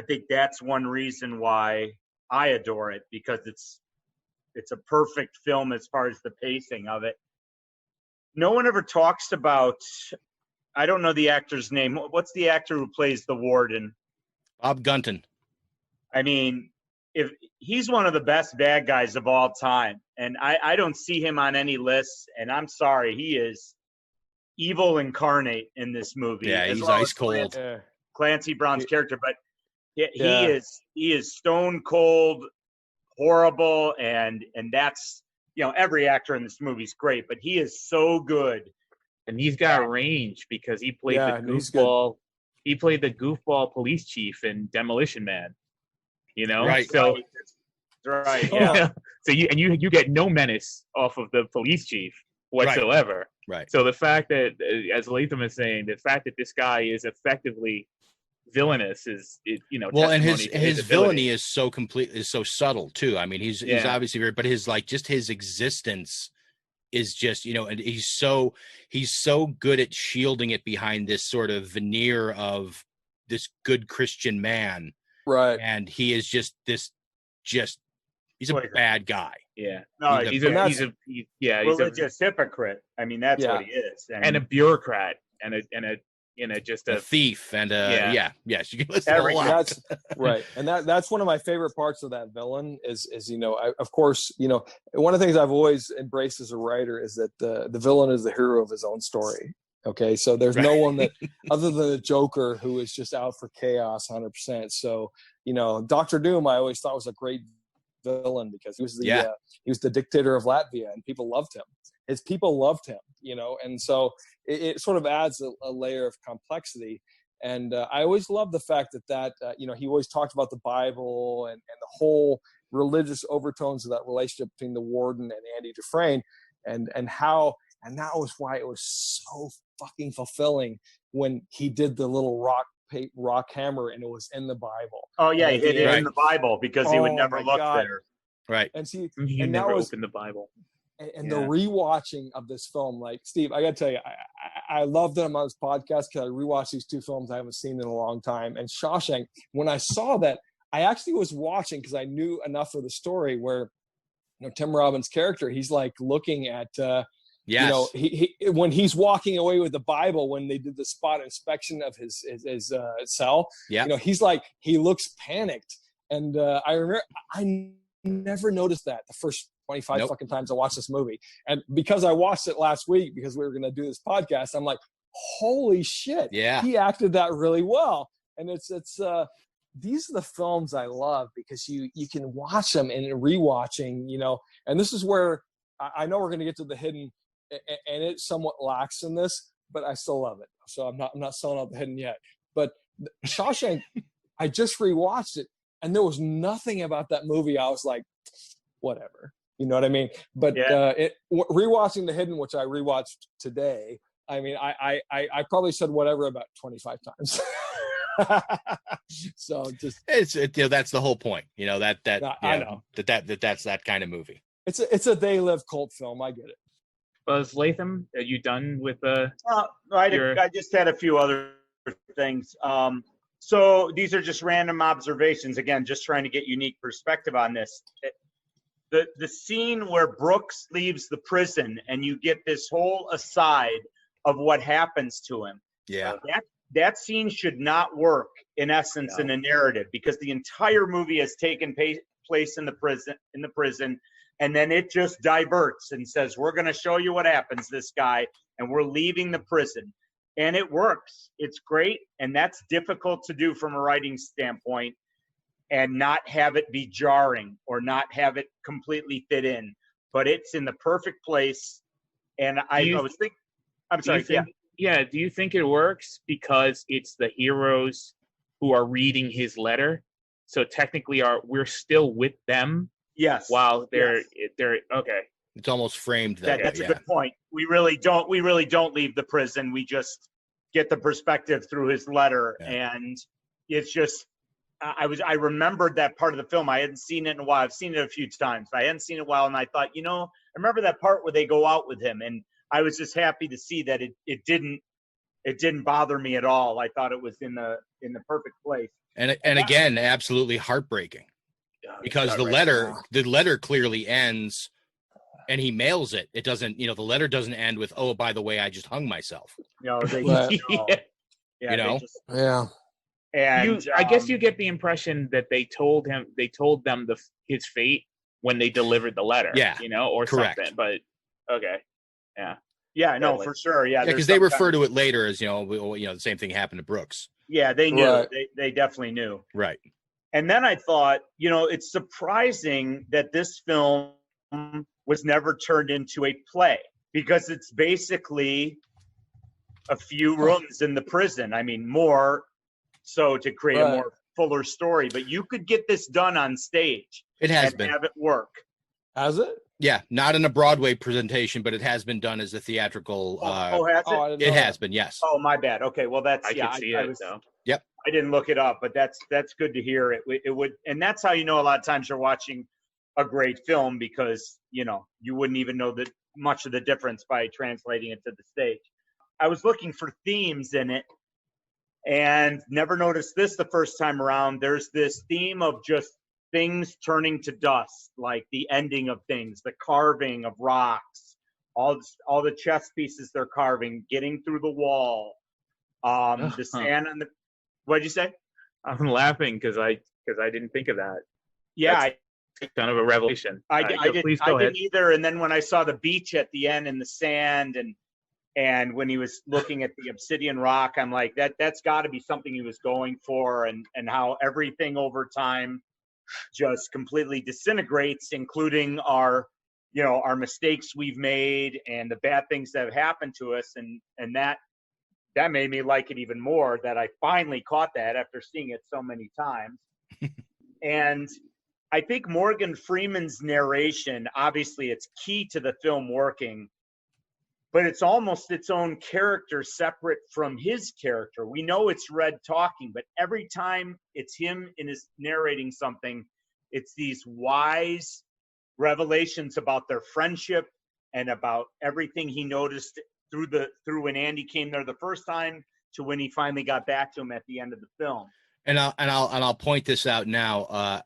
Speaker 7: think that's one reason why I adore it, because it's a perfect film as far as the pacing of it. No one ever talks about, I don't know the actor's name. What's the actor who plays the warden?
Speaker 1: Bob Gunton.
Speaker 7: I mean, if he's one of the best bad guys of all time, and I don't see him on any lists, and I'm sorry, he is evil incarnate in this movie.
Speaker 1: Yeah, he's ice cold.
Speaker 7: Clancy Brown's character, but he is stone cold, horrible, and that's every actor in this movie is great, but he is so good,
Speaker 6: and he's got range because he played the goofball. He played the goofball police chief in Demolition Man.
Speaker 1: Right.
Speaker 7: So, right. Yeah.
Speaker 6: So you get no menace off of the police chief whatsoever.
Speaker 1: Right.
Speaker 6: So the fact that, as Latham is saying, the fact that this guy is effectively villainous is
Speaker 1: well, and his villainy is so so subtle too. I mean, he's obviously very, but his existence is just, and he's so good at shielding it behind this sort of veneer of this good Christian man.
Speaker 5: Right.
Speaker 1: And he is just he's a bad guy.
Speaker 6: Yeah.
Speaker 7: No,
Speaker 6: he's a
Speaker 7: religious hypocrite. I mean, that's what he is.
Speaker 6: And a bureaucrat and a
Speaker 1: thief and yes, you can listen
Speaker 7: Every-
Speaker 1: a lot.
Speaker 5: That's right. And that's one of my favorite parts of that villain is of course, one of the things I've always embraced as a writer is that the villain is the hero of his own story. Okay. So there's no one that other than the Joker who is just out for chaos 100%. So, Dr. Doom, I always thought was a great villain because he was the dictator of Latvia and people loved him. His people loved him, and so it sort of adds a layer of complexity. And I always loved the fact that he always talked about the Bible and the whole religious overtones of that relationship between the warden and Andy Dufresne, and that was why it was so fucking fulfilling when he did the little rock hammer and it was in the Bible.
Speaker 7: Oh yeah, he hid it in the Bible because he would never look there.
Speaker 1: Right.
Speaker 5: And see,
Speaker 6: he
Speaker 5: and
Speaker 6: never
Speaker 5: that was
Speaker 6: opened the Bible.
Speaker 5: And the rewatching of this film, like Steve, I got to tell you, I love that I'm on this podcast because I rewatched these two films I haven't seen in a long time. And Shawshank, when I saw that, I actually was watching because I knew enough of the story where, Tim Robbins' character, he's like looking at, he when he's walking away with the Bible when they did the spot inspection of his cell, he's like he looks panicked, and I remember I never noticed that the first 25 fucking times I watched this movie. And because I watched it last week because we were going to do this podcast, I'm like, holy shit.
Speaker 1: Yeah.
Speaker 5: He acted that really well. And it's these are the films I love because you can watch them and rewatching, and this is where I know we're going to get to the hidden, and it somewhat lacks in this, but I still love it. So I'm not selling out the hidden yet, but Shawshank, I just rewatched it and there was nothing about that movie. I was like, whatever. You know what I mean? But rewatching The Hidden, which I rewatched today, I mean, I probably said whatever about 25 times. So just
Speaker 1: that's the whole point.
Speaker 5: I know
Speaker 1: that's that kind of movie.
Speaker 5: It's a They Live cult film. I get it.
Speaker 6: Buzz Latham, are you done with
Speaker 7: I just had a few other things. So these are just random observations. Again, just trying to get unique perspective on this. The scene where Brooks leaves the prison and you get this whole aside of what happens to him.
Speaker 1: Yeah.
Speaker 7: That scene should not work in essence in a narrative because the entire movie has taken place in the prison, and then it just diverts and says, we're going to show you what happens to this guy, and we're leaving the prison. And it works. It's great, and that's difficult to do from a writing standpoint, and not have it be jarring or not have it completely fit in. But it's in the perfect place. And I was thinking, I'm sorry.
Speaker 6: Do you think it works because it's the heroes who are reading his letter? So technically we're still with them.
Speaker 7: Yes.
Speaker 6: While they're okay.
Speaker 1: It's almost framed that way.
Speaker 7: That's a good point. We really don't leave the prison. We just get the perspective through his letter. Yeah. And it's just, I remembered that part of the film. I hadn't seen it in a while. I've seen it a few times, but I hadn't seen it in a while. And I thought, I remember that part where they go out with him, and I was just happy to see that it didn't bother me at all. I thought it was in the perfect place.
Speaker 1: And again, absolutely heartbreaking because the letter clearly ends and he mails it. It doesn't, the letter doesn't end with, oh, by the way, I just hung myself.
Speaker 7: And
Speaker 6: I guess you get the impression that they told them his fate when they delivered the letter.
Speaker 1: Yeah,
Speaker 6: or
Speaker 1: correct.
Speaker 6: Something. But okay,
Speaker 7: yeah, no, for sure. Yeah,
Speaker 1: because they refer to it later as the same thing happened to Brooks.
Speaker 7: Yeah, they knew. Right. They definitely knew.
Speaker 1: Right.
Speaker 7: And then I thought, it's surprising that this film was never turned into a play because it's basically a few rooms in the prison. I mean, more so to create a more fuller story. But you could get this done on stage.
Speaker 1: It has been.
Speaker 7: Have it work.
Speaker 5: Has it?
Speaker 1: Yeah, not in a Broadway presentation, but it has been done as a theatrical.
Speaker 7: Has it?
Speaker 1: It has been, yes.
Speaker 7: Oh, my bad. Okay, well that's
Speaker 6: I could see it.
Speaker 1: Yep.
Speaker 7: I didn't look it up, but that's good to hear. It would, and that's how a lot of times you're watching a great film because you wouldn't even know that much of the difference by translating it to the stage. I was looking for themes in it and never noticed this the first time around. There's this theme of just things turning to dust, like the ending of things, the carving of rocks, all the chess pieces they're carving, getting through the wall, the sand on the. What'd you say?
Speaker 6: I'm laughing because I didn't think of that.
Speaker 7: Yeah,
Speaker 6: That's kind of a revelation.
Speaker 7: I didn't either. And then when I saw the beach at the end and the sand, and when he was looking at the obsidian rock, I'm like, that's got to be something he was going for, and how everything over time just completely disintegrates, including our mistakes we've made and the bad things that have happened to us, and that made me like it even more, that I finally caught that after seeing it so many times. And I think Morgan Freeman's narration, obviously it's key to the film working, but it's almost its own character separate from his character. We know it's Red talking, but every time it's him and is narrating something, it's these wise revelations about their friendship and about everything he noticed through when Andy came there the first time to when he finally got back to him at the end of the film.
Speaker 1: And I'll point this out now.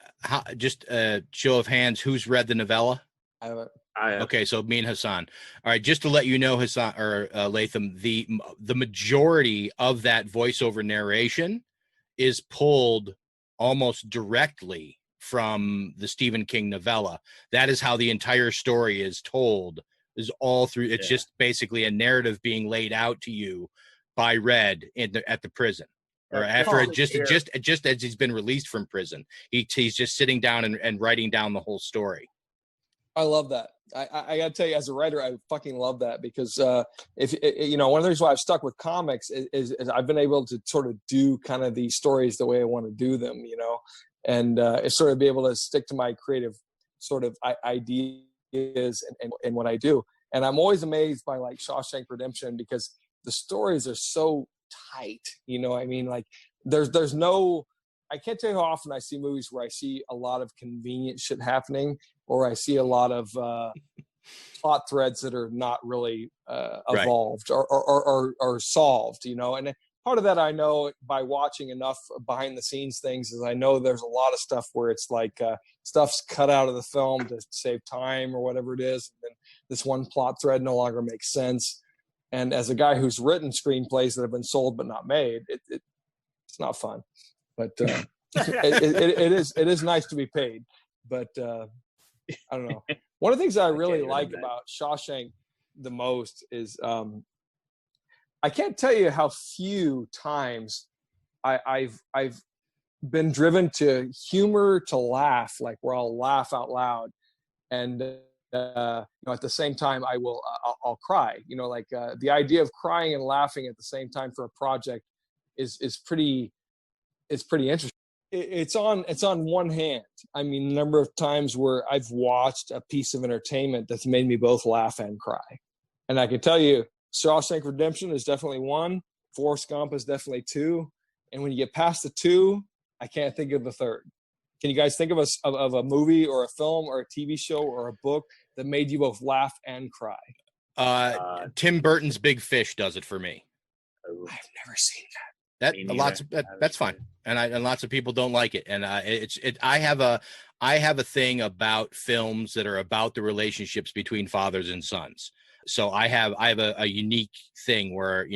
Speaker 1: Just a show of hands, who's read the novella?
Speaker 5: I haven't.
Speaker 1: Okay, so me and Hassan. All right, just to let you know, Hassan or Latham, the majority of that voiceover narration is pulled almost directly from the Stephen King novella. That is how the entire story is told. Is all through. It's just basically a narrative being laid out to you by Red at the prison. Or after just as he's been released from prison, he's just sitting down and writing down the whole story.
Speaker 5: I love that. I got to tell you, as a writer, I fucking love that, because if one of the reasons why I've stuck with comics is I've been able to sort of do kind of these stories the way I want to do them, and it's sort of be able to stick to my creative sort of ideas and what I do. And I'm always amazed by like Shawshank Redemption, because the stories are so tight. I mean, like there's no, I can't tell you how often I see movies where I see a lot of convenient shit happening, or I see a lot of plot threads that are not really evolved or solved, and part of that I know by watching enough behind the scenes things is I know there's a lot of stuff where it's like stuff's cut out of the film to save time or whatever it is, and then this one plot thread no longer makes sense. And as a guy who's written screenplays that have been sold but not made, it's not fun. But it is nice to be paid. But I don't know. One of the things I really like about Shawshank the most is I can't tell you how few times I've been driven to humor to laugh, like where I'll laugh out loud, and at the same time I'll cry. The idea of crying and laughing at the same time for a project is pretty interesting. It's on one hand. I mean, the number of times where I've watched a piece of entertainment that's made me both laugh and cry, and I can tell you, Shawshank Redemption is definitely one. Forrest Gump is definitely two. And when you get past the two, I can't think of the third. Can you guys think of a movie or a film or a TV show or a book that made you both laugh and cry?
Speaker 1: Tim Burton's Big Fish does it for me.
Speaker 5: I've never seen that.
Speaker 1: That's fine, and lots of people don't like it. And I have a thing about films that are about the relationships between fathers and sons. So I have a unique thing where,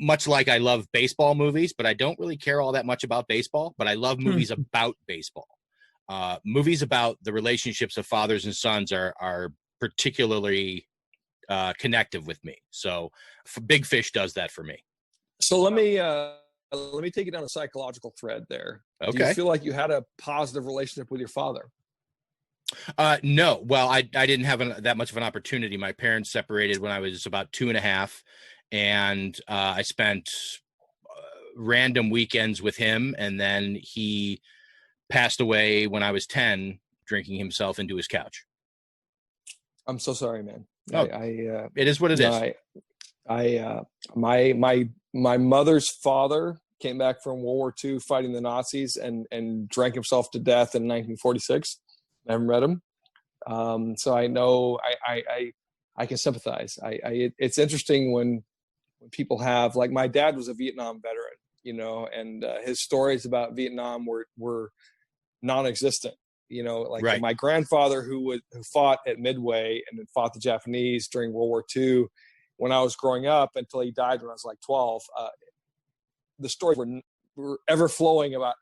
Speaker 1: much like I love baseball movies, but I don't really care all that much about baseball, but I love movies about baseball. Movies about the relationships of fathers and sons are particularly connective with me. So Big Fish does that for me.
Speaker 5: So let me take it down a psychological thread there.
Speaker 1: Okay.
Speaker 5: Do you feel like you had a positive relationship with your father?
Speaker 1: No. Well, I didn't have that much of an opportunity. My parents separated when I was about 2.5, and I spent random weekends with him, and then he passed away when I was 10, drinking himself into his couch.
Speaker 5: I'm so sorry, man.
Speaker 1: Oh, it is what it is. My mother's father came back from World War II fighting the Nazis and drank himself to death in 1946. I haven't read him.
Speaker 5: So I know I can sympathize. It's interesting when people have, like, my dad was a Vietnam veteran, and his stories about Vietnam were non-existent. Like
Speaker 1: Right.
Speaker 5: my grandfather who fought at Midway and then fought the Japanese during World War II when I was growing up until he died when I was like 12. The stories were ever flowing about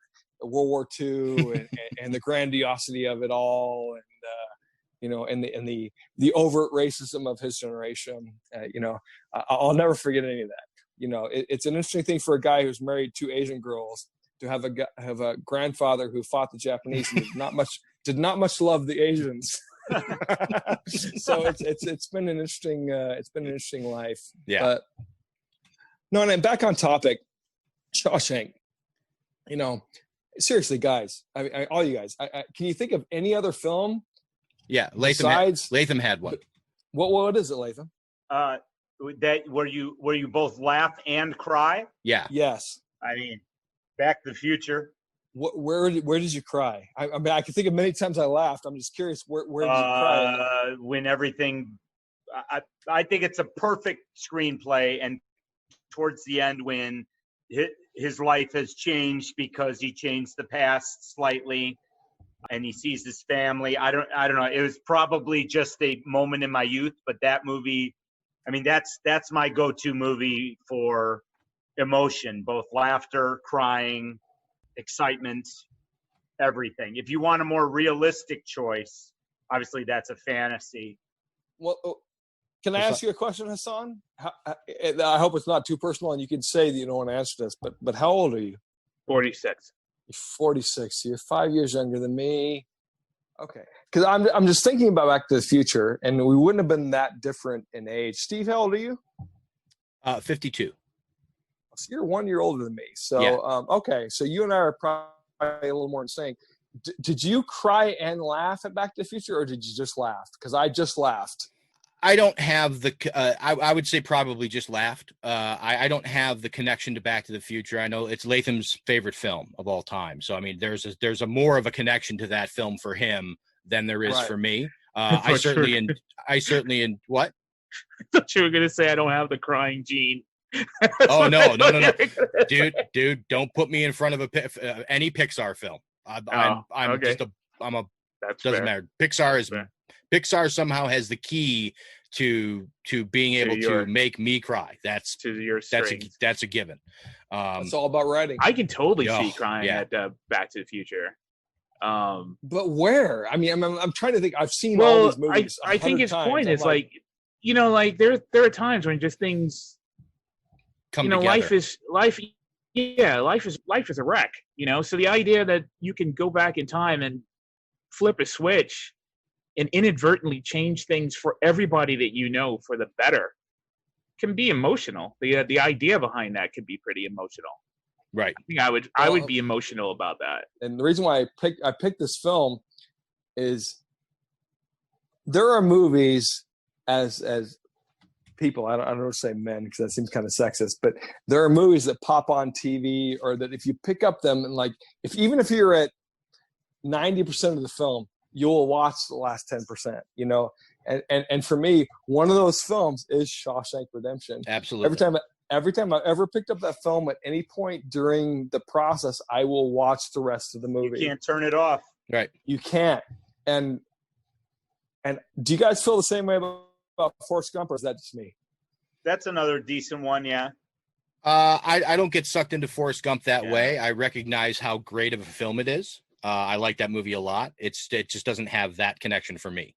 Speaker 5: World War II and the grandiosity of it all, and the overt racism of his generation. I'll never forget any of that. It's an interesting thing for a guy who's married 2 Asian girls to have a grandfather who fought the Japanese and did not much love the Asians. So it's been an interesting life.
Speaker 1: Yeah.
Speaker 5: But no, and back on topic, Shawshank. Seriously, guys. All you guys. Can you think of any other film?
Speaker 1: Yeah, Latham had one.
Speaker 5: What is it, Latham?
Speaker 7: That where you both laugh and cry.
Speaker 1: Yeah.
Speaker 5: Yes.
Speaker 7: I mean, Back to the Future.
Speaker 5: Where did you cry? I mean, I can think of many times I laughed. I'm just curious, where did you cry?
Speaker 7: When everything, I think it's a perfect screenplay, and towards the end when his life has changed because he changed the past slightly, and he sees his family. I don't know. It was probably just a moment in my youth, but that movie, I mean, that's my go-to movie for emotion, both laughter, crying, excitement, everything. If you want a more realistic choice, obviously that's a fantasy.
Speaker 5: Well, can I ask you a question, Hassan? I hope it's not too personal, and you can say that you don't want to answer this, but how old are you?
Speaker 6: 46.
Speaker 5: You're 46. You're 5 years younger than me. Okay, because I'm just thinking about Back to the Future, and we wouldn't have been that different in age. Steve, how old are you?
Speaker 1: 52.
Speaker 5: So you're 1 year older than me. So
Speaker 1: Yeah.
Speaker 5: Okay, so you and I are probably a little more in sync. Did you cry and laugh at Back to the Future, or did you just laugh? Because I just laughed.
Speaker 1: I don't have the. I would say probably just laughed. I don't have the connection to Back to the Future. I know it's Latham's favorite film of all time. So I mean, there's a more of a connection to that film for him than there is
Speaker 5: Right.
Speaker 1: for me. I certainly in what?
Speaker 6: I thought you were gonna say I don't have the crying gene.
Speaker 1: Oh no, dude! Don't put me in front of any Pixar film. I'm
Speaker 6: okay.
Speaker 1: That's
Speaker 6: fair.
Speaker 1: doesn't matter. Pixar is
Speaker 6: Fair.
Speaker 1: Pixar somehow has the key to being able to make me cry. That's a given.
Speaker 5: It's all about writing.
Speaker 6: I can totally see crying at Back to the Future.
Speaker 5: But where? I mean, I'm trying to think. I've seen all these movies.
Speaker 6: I think his
Speaker 5: times.
Speaker 6: point
Speaker 5: I'm
Speaker 6: is like there are times when just things
Speaker 1: come together.
Speaker 6: life is a wreck. So the idea that you can go back in time and flip a switch and inadvertently change things for everybody that for the better can be emotional. The idea behind that could be pretty emotional.
Speaker 1: Right.
Speaker 6: I think I would be emotional about that.
Speaker 5: And the reason why I picked this film is there are movies as people, I don't know to say men because that seems kind of sexist, but there are movies that pop on TV, or that if you pick up them and even if you're at 90% of the film, you'll watch the last 10%, and for me, one of those films is Shawshank Redemption.
Speaker 1: Absolutely.
Speaker 5: Every time I've ever picked up that film at any point during the process, I will watch the rest of the movie.
Speaker 7: You can't turn it off.
Speaker 1: Right.
Speaker 5: You can't. And do you guys feel the same way about Forrest Gump, or is that just me?
Speaker 7: That's another decent one, yeah.
Speaker 1: I don't get sucked into Forrest Gump that way. I recognize how great of a film it is. I like that movie a lot. It just doesn't have that connection for me.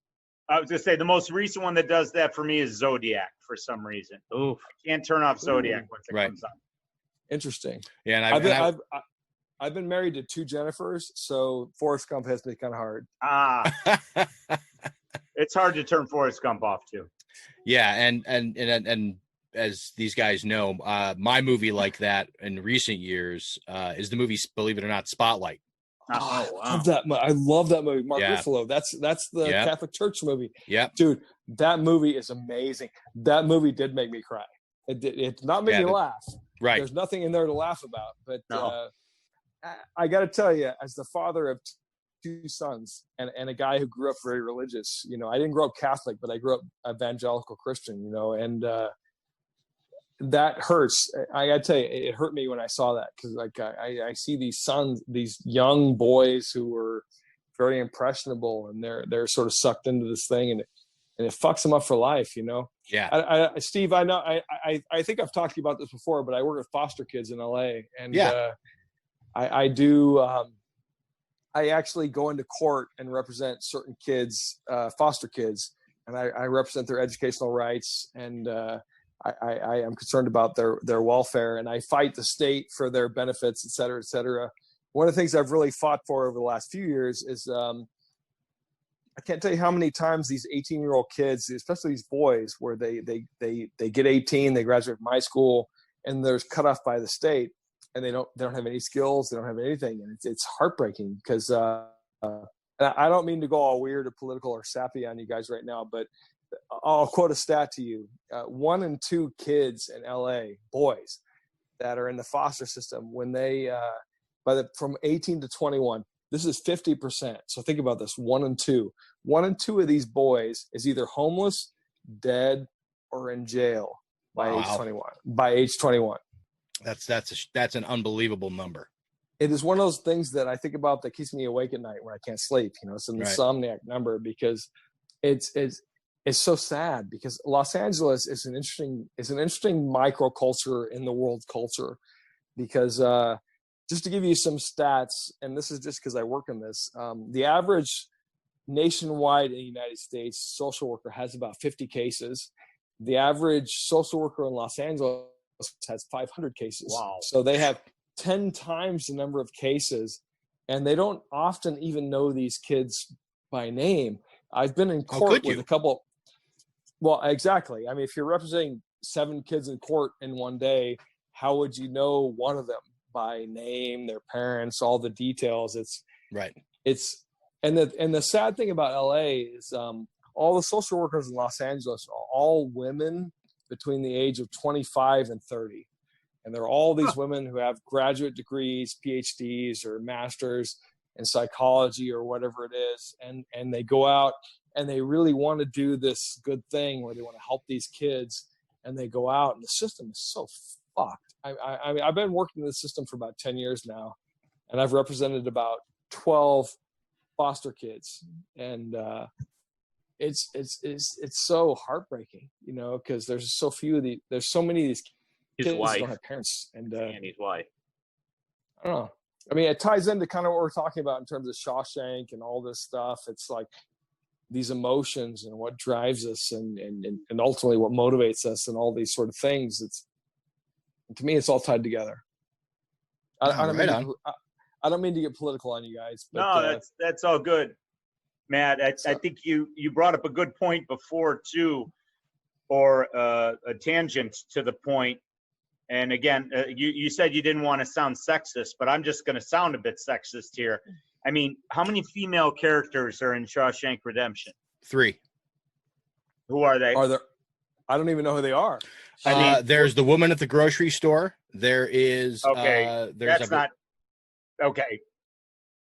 Speaker 7: I was going to say the most recent one that does that for me is Zodiac for some reason.
Speaker 6: Ooh,
Speaker 7: I can't turn off Zodiac once it comes on.
Speaker 5: Interesting.
Speaker 1: Yeah, and
Speaker 5: I've been married to 2 Jennifers, so Forrest Gump has been kind of hard.
Speaker 7: It's hard to turn Forrest Gump off too.
Speaker 1: Yeah, and as these guys know, my movie like that in recent years is the movie, believe it or not, Spotlight.
Speaker 5: Oh, wow. I love that movie. Mark Ruffalo. That's the Catholic Church movie.
Speaker 1: Yeah,
Speaker 5: dude, that movie is amazing. That movie did make me cry. It did not make me laugh.
Speaker 1: Right.
Speaker 5: There's nothing in there to laugh about. But
Speaker 7: no.
Speaker 5: I got to tell you, as the father of two sons and a guy who grew up very religious. I didn't grow up Catholic, but I grew up evangelical Christian, and that hurts. I gotta tell you, it hurt me when I saw that, because I see these sons, these young boys who were very impressionable, and they're sort of sucked into this thing, and it fucks them up for life.
Speaker 1: Yeah.
Speaker 5: Steve, I know I think I've talked to you about this before, but I work with foster kids in LA, and I do. I actually go into court and represent certain kids, foster kids, and I represent their educational rights, and I am concerned about their welfare, and I fight the state for their benefits, et cetera, et cetera. One of the things I've really fought for over the last few years is I can't tell you how many times these 18-year-old kids, especially these boys, where they get 18, they graduate from high school, and they're cut off by the state, and they don't have any skills, they don't have anything, and it's heartbreaking, because and I don't mean to go all weird or political or sappy on you guys right now, but I'll quote a stat to you. 1 in 2 kids in LA, boys, that are in the foster system, when they from 18 to 21, this is 50%. So think about this: 1 in 2. 1 in 2 of these boys is either homeless, dead, or in jail by age 21. By age 21.
Speaker 1: That's an unbelievable number.
Speaker 5: It is one of those things that I think about that keeps me awake at night when I can't sleep. It's an insomniac number, because it's so sad, because Los Angeles is an interesting microculture in the world culture, because just to give you some stats, and this is just because I work in this, the average nationwide in the United States social worker has about 50 cases. The average social worker in Los Angeles has 500 cases.
Speaker 7: Wow.
Speaker 5: So they have 10 times the number of cases, and they don't often even know these kids by name. I've been in court with a couple. Well, exactly. I mean, if you're representing 7 kids in court in one day, how would you know one of them by name, their parents, all the details? It's
Speaker 1: right.
Speaker 5: And the sad thing about LA is all the social workers in Los Angeles are all women between the age of 25 and 30. And they're all these women who have graduate degrees, PhDs or masters in psychology or whatever it is. And they go out and they really want to do this good thing where they want to help these kids. And they go out, and the system is so fucked. I mean, I've been working in the system for about 10 years now, and I've represented about 12 foster kids. And it's so heartbreaking, because there's so many of these kids who don't have parents. And
Speaker 6: his wife.
Speaker 5: I don't know. I mean, it ties into kind of what we're talking about in terms of Shawshank and all this stuff. It's like these emotions and what drives us and ultimately what motivates us and all these sort of things. To me, it's all tied together. I don't mean to get political on you guys. But,
Speaker 7: no, that's all good, Matt. I think you brought up a good point before too, or a tangent to the point. And again, you said you didn't want to sound sexist, but I'm just going to sound a bit sexist here. I mean, how many female characters are in Shawshank Redemption?
Speaker 1: 3.
Speaker 7: Who are they?
Speaker 5: I don't even know who they are.
Speaker 1: There's the woman at the grocery store. There is
Speaker 7: okay. That's not okay.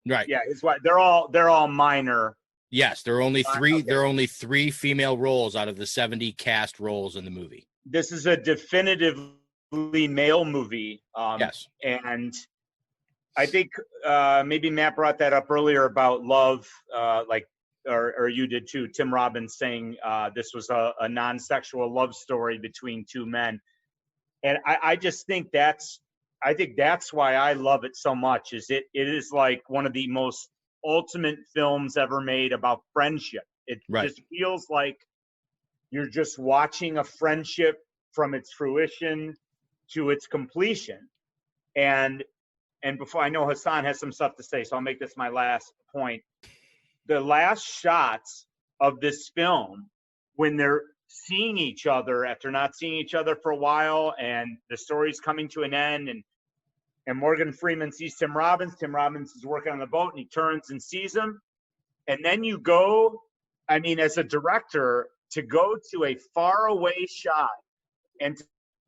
Speaker 1: Right.
Speaker 7: Yeah, it's what they're all minor.
Speaker 1: Yes, there are only 3.
Speaker 7: Okay.
Speaker 1: There are only 3 female roles out of the 70 cast roles in the movie.
Speaker 7: This is a definitively male movie.
Speaker 1: Yes,
Speaker 7: and I think maybe Matt brought that up earlier about love, or you did too. Tim Robbins saying this was a non-sexual love story between 2 men, and I just think that's why I love it so much. Is it is like one of the most ultimate films ever made about friendship. It just feels like you're just watching a friendship from its fruition to its completion. And before, I know Hassan has some stuff to say, so I'll make this my last point. The last shots of this film, when they're seeing each other after not seeing each other for a while, and the story's coming to an end, and Morgan Freeman sees Tim Robbins. Tim Robbins is working on the boat, and he turns and sees him. And then you go, I mean, as a director, to go to a faraway shot and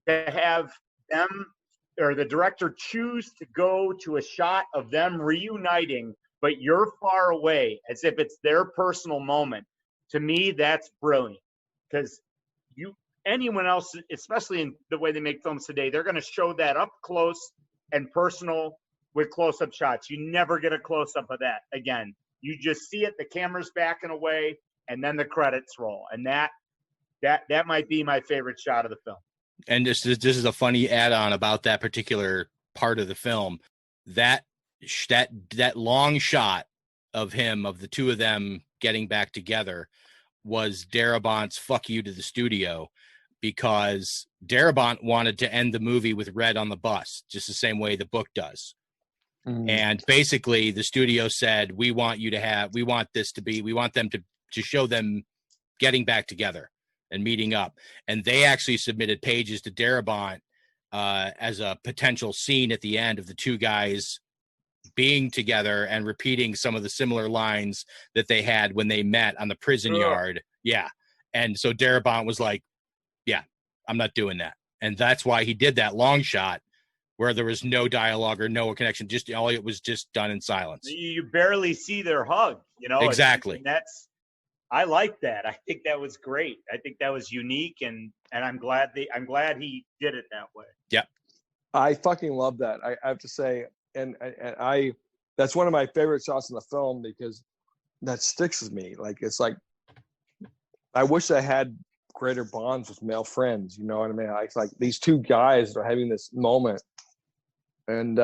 Speaker 7: to have them, or the director choose to go to a shot of them reuniting but you're far away as if it's their personal moment. To me, that's brilliant, because anyone else, especially in the way they make films today, they're going to show that up close and personal with close-up shots. You never get a close-up of that again. You just see it, the camera's backing away, and then the credits roll. And that might be my favorite shot of the film.
Speaker 1: And this is a funny add-on about that particular part of the film. That long shot of the two of them getting back together was Darabont's fuck you to the studio, because Darabont wanted to end the movie with Red on the bus, just the same way the book does. And basically the studio said, we want them to show them getting back together and meeting up. And they actually submitted pages to Darabont as a potential scene at the end of the two guys being together and repeating some of the similar lines that they had when they met on the prison yard. Yeah. And so Darabont was like, yeah, I'm not doing that. And that's why he did that long shot where there was no dialogue or no connection. It was just done in silence. You
Speaker 7: barely see their hug,
Speaker 1: Exactly.
Speaker 7: And I like that. I think that was great. I think that was unique, and I'm glad he did it that way.
Speaker 1: Yeah.
Speaker 5: I fucking love that. I have to say, and that's one of my favorite shots in the film, because that sticks with me. Like, it's like, I wish I had greater bonds with male friends. You know what I mean? It's like these two guys are having this moment, and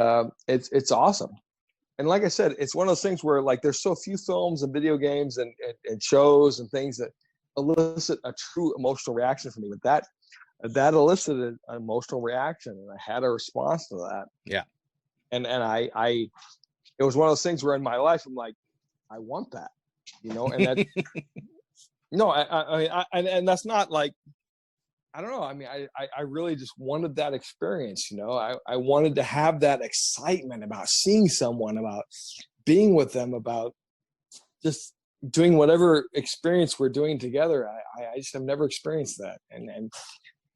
Speaker 5: it's awesome. And like I said, it's one of those things where, like, there's so few films and video games and shows and things that elicit a true emotional reaction from me. But that elicited an emotional reaction, and I had a response to that.
Speaker 1: Yeah.
Speaker 5: And it was one of those things where in my life I'm like, I want that, and that. No, and that's not like, I don't know. I mean, I really just wanted that experience, I wanted to have that excitement about seeing someone, about being with them, about just doing whatever experience we're doing together. I just have never experienced that. And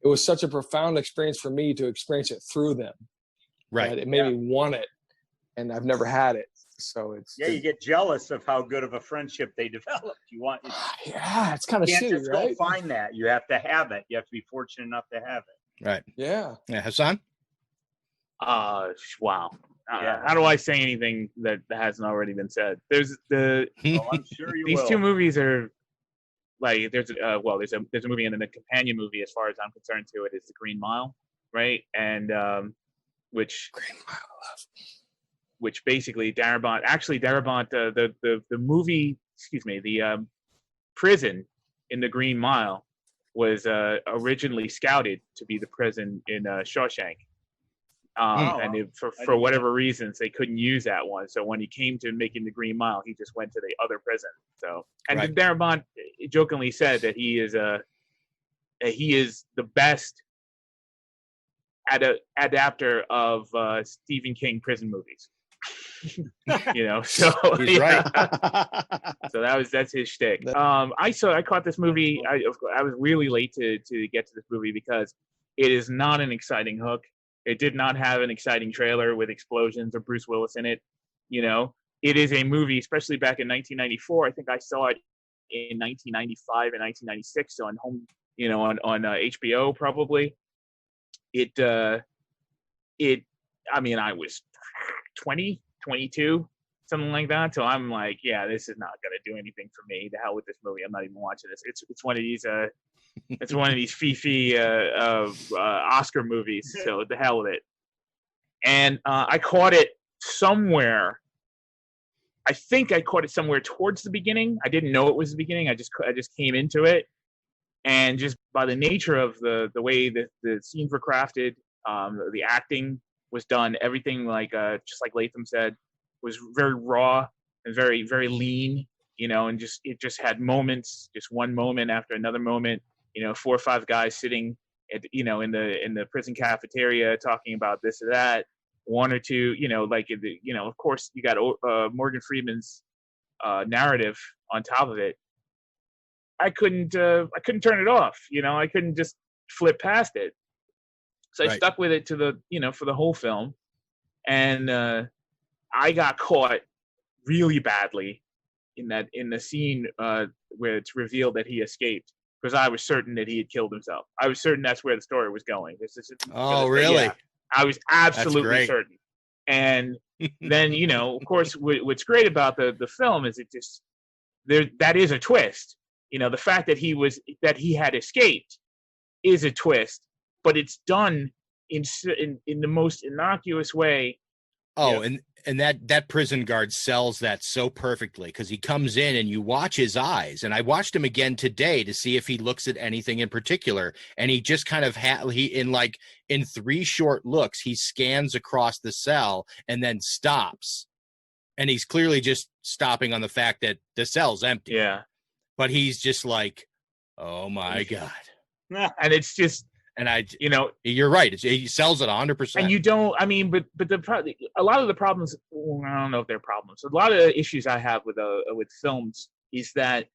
Speaker 5: it was such a profound experience for me to experience it through them.
Speaker 1: Right.
Speaker 5: It made me want it, and I've never had it. So
Speaker 7: you get jealous of how good of a friendship they developed.
Speaker 5: Yeah, it's kind of shitty,
Speaker 7: just
Speaker 5: right?
Speaker 7: Go find that. You have to have it. You have to be fortunate enough to have it.
Speaker 1: Right.
Speaker 5: Yeah.
Speaker 1: Yeah. Hassan?
Speaker 6: Wow. How do I say anything that hasn't already been said? There's
Speaker 7: I'm sure you
Speaker 6: these
Speaker 7: will.
Speaker 6: two movies are like, there's a movie and then a companion movie, as far as I'm concerned, to it is The Green Mile, right? And which
Speaker 5: Green Mile,
Speaker 6: which basically Darabont, the movie, the prison in The Green Mile was originally scouted to be the prison in Shawshank. And for whatever reasons, they couldn't use that one. So when he came to making The Green Mile, he just went to the other prison. So, and
Speaker 1: right.
Speaker 6: Darabont jokingly said that he is the best adapter of Stephen King prison movies. So
Speaker 1: he's right.
Speaker 6: So that's his shtick. I caught this movie. I was really late to get to this movie because it is not an exciting hook. It did not have an exciting trailer with explosions or Bruce Willis in it. It is a movie, especially back in 1994. I think I saw it in 1995 and 1996. So on home, on HBO probably. I was 20, 22, something like that. So I'm like, yeah, this is not going to do anything for me. The hell with this movie. I'm not even watching this. It's one of these, it's one of these Fifi Oscar movies. So the hell with it. And I caught it somewhere. I think I caught it somewhere towards the beginning. I didn't know it was the beginning. I just came into it. And just by the nature of the way that the scenes were crafted, the acting was done, everything just like Latham said, was very raw and very, very lean, and it just had moments, just one moment after another moment, 4 or 5 guys sitting at, in the prison cafeteria talking about this or that, one or two, of course you got Morgan Freeman's narrative on top of it. I couldn't turn it off, I couldn't just flip past it. So I stuck with it to the, for the whole film. And I got caught really badly in the scene where it's revealed that he escaped, because I was certain that he had killed himself. I was certain that's where the story was going.
Speaker 1: Oh, really?
Speaker 6: Yeah, I was absolutely certain. And then, of course, what's great about the film is that is a twist. The fact that he had escaped is a twist, but it's done in the most innocuous way.
Speaker 1: Oh, and that prison guard sells that so perfectly, because he comes in and you watch his eyes, and I watched him again today to see if he looks at anything in particular, and he just kind of in 3 short looks he scans across the cell and then stops, and he's clearly just stopping on the fact that the cell's empty.
Speaker 6: Yeah,
Speaker 1: but he's just like, oh my god,
Speaker 6: and it's just.
Speaker 1: And you're right. He sells it 100%.
Speaker 6: And you don't. I mean, but a lot of the problems. I don't know if they're problems. A lot of the issues I have with films is that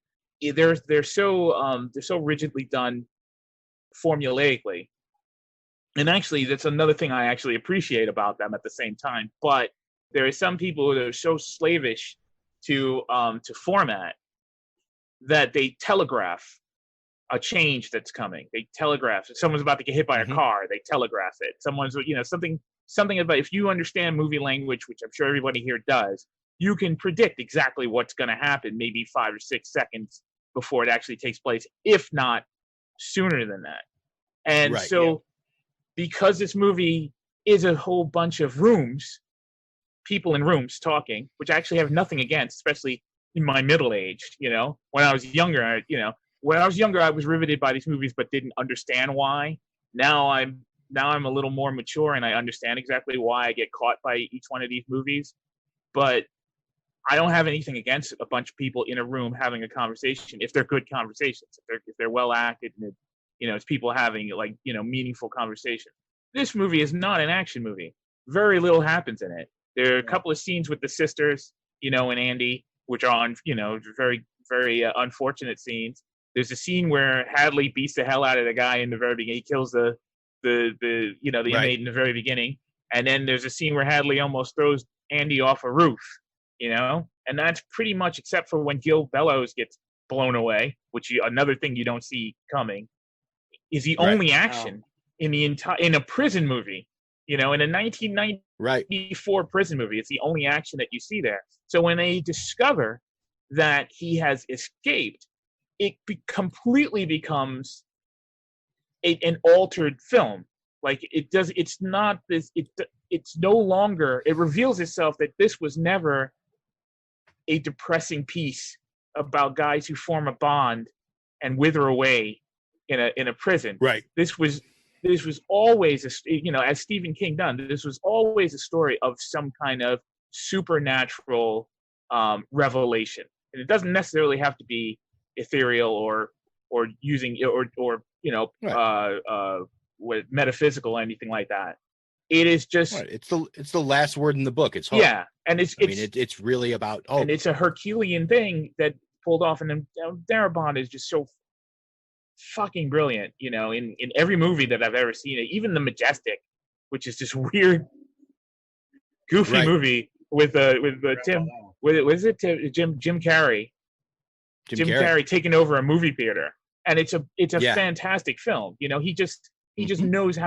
Speaker 6: they're so rigidly done, formulaically. And actually, that's another thing I actually appreciate about them at the same time. But there are some people that are so slavish to format that they telegraph a change that's coming. They telegraph. If someone's about to get hit by a car, they telegraph it. Someone's, something about, if you understand movie language, which I'm sure everybody here does, you can predict exactly what's going to happen maybe 5 or 6 seconds before it actually takes place, if not sooner than that. And because this movie is a whole bunch of people in rooms talking, which I actually have nothing against, especially in my middle age, when I was younger, when I was younger, I was riveted by these movies, but didn't understand why. Now I'm a little more mature, and I understand exactly why I get caught by each one of these movies. But I don't have anything against a bunch of people in a room having a conversation if they're good conversations, if they're well acted, and it's people having meaningful conversation. This movie is not an action movie. Very little happens in it. There are a couple of scenes with the sisters, and Andy, which are very, very unfortunate scenes. There's a scene where Hadley beats the hell out of the guy in the very beginning. He kills the inmate in the very beginning. And then there's a scene where Hadley almost throws Andy off a roof, and that's pretty much, except for when Gil Bellows gets blown away, which another thing you don't see coming, is the only action in a prison movie, in a 1994 prison movie. It's the only action that you see there. So when they discover that he has escaped, it completely becomes an altered film. It's not this. It's no longer. It reveals itself that this was never a depressing piece about guys who form a bond and wither away in a prison.
Speaker 1: Right.
Speaker 6: This was always as Stephen King done. This was always a story of some kind of supernatural revelation, and it doesn't necessarily have to be ethereal or using or with metaphysical or anything like that. It is just
Speaker 1: it's the last word in the book. It's hope.
Speaker 6: Yeah, and it's
Speaker 1: really about hope.
Speaker 6: And it's a Herculean thing that pulled off, and then Darabont is just so fucking brilliant. In every movie that I've ever seen, even The Majestic, which is this weird, goofy movie with Jim Carrey. Jim Carrey taking over a movie theater, and it's a fantastic film. He just knows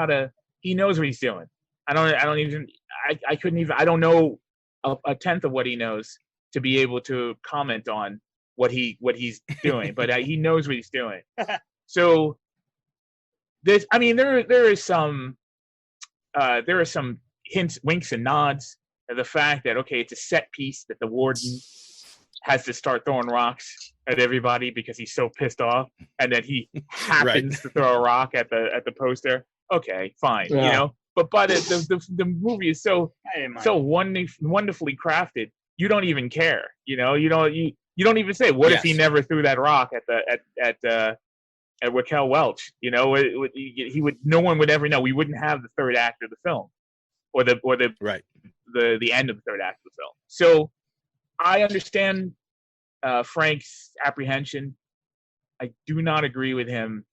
Speaker 6: he knows what he's doing. I don't know a tenth of what he knows to be able to comment on what he's doing, but he knows what he's doing. So there are some hints, winks, and nods of the fact that it's a set piece that the warden has to start throwing rocks at everybody because he's so pissed off, and then he happens to throw a rock at the poster. Okay, fine, But the movie is so wonderfully crafted. You don't even care, You don't even say, what if he never threw that rock at Raquel Welch? He would. No one would ever know. We wouldn't have the third act of the film, or the end of the third act of the film. So I understand Frank's apprehension. I do not agree with him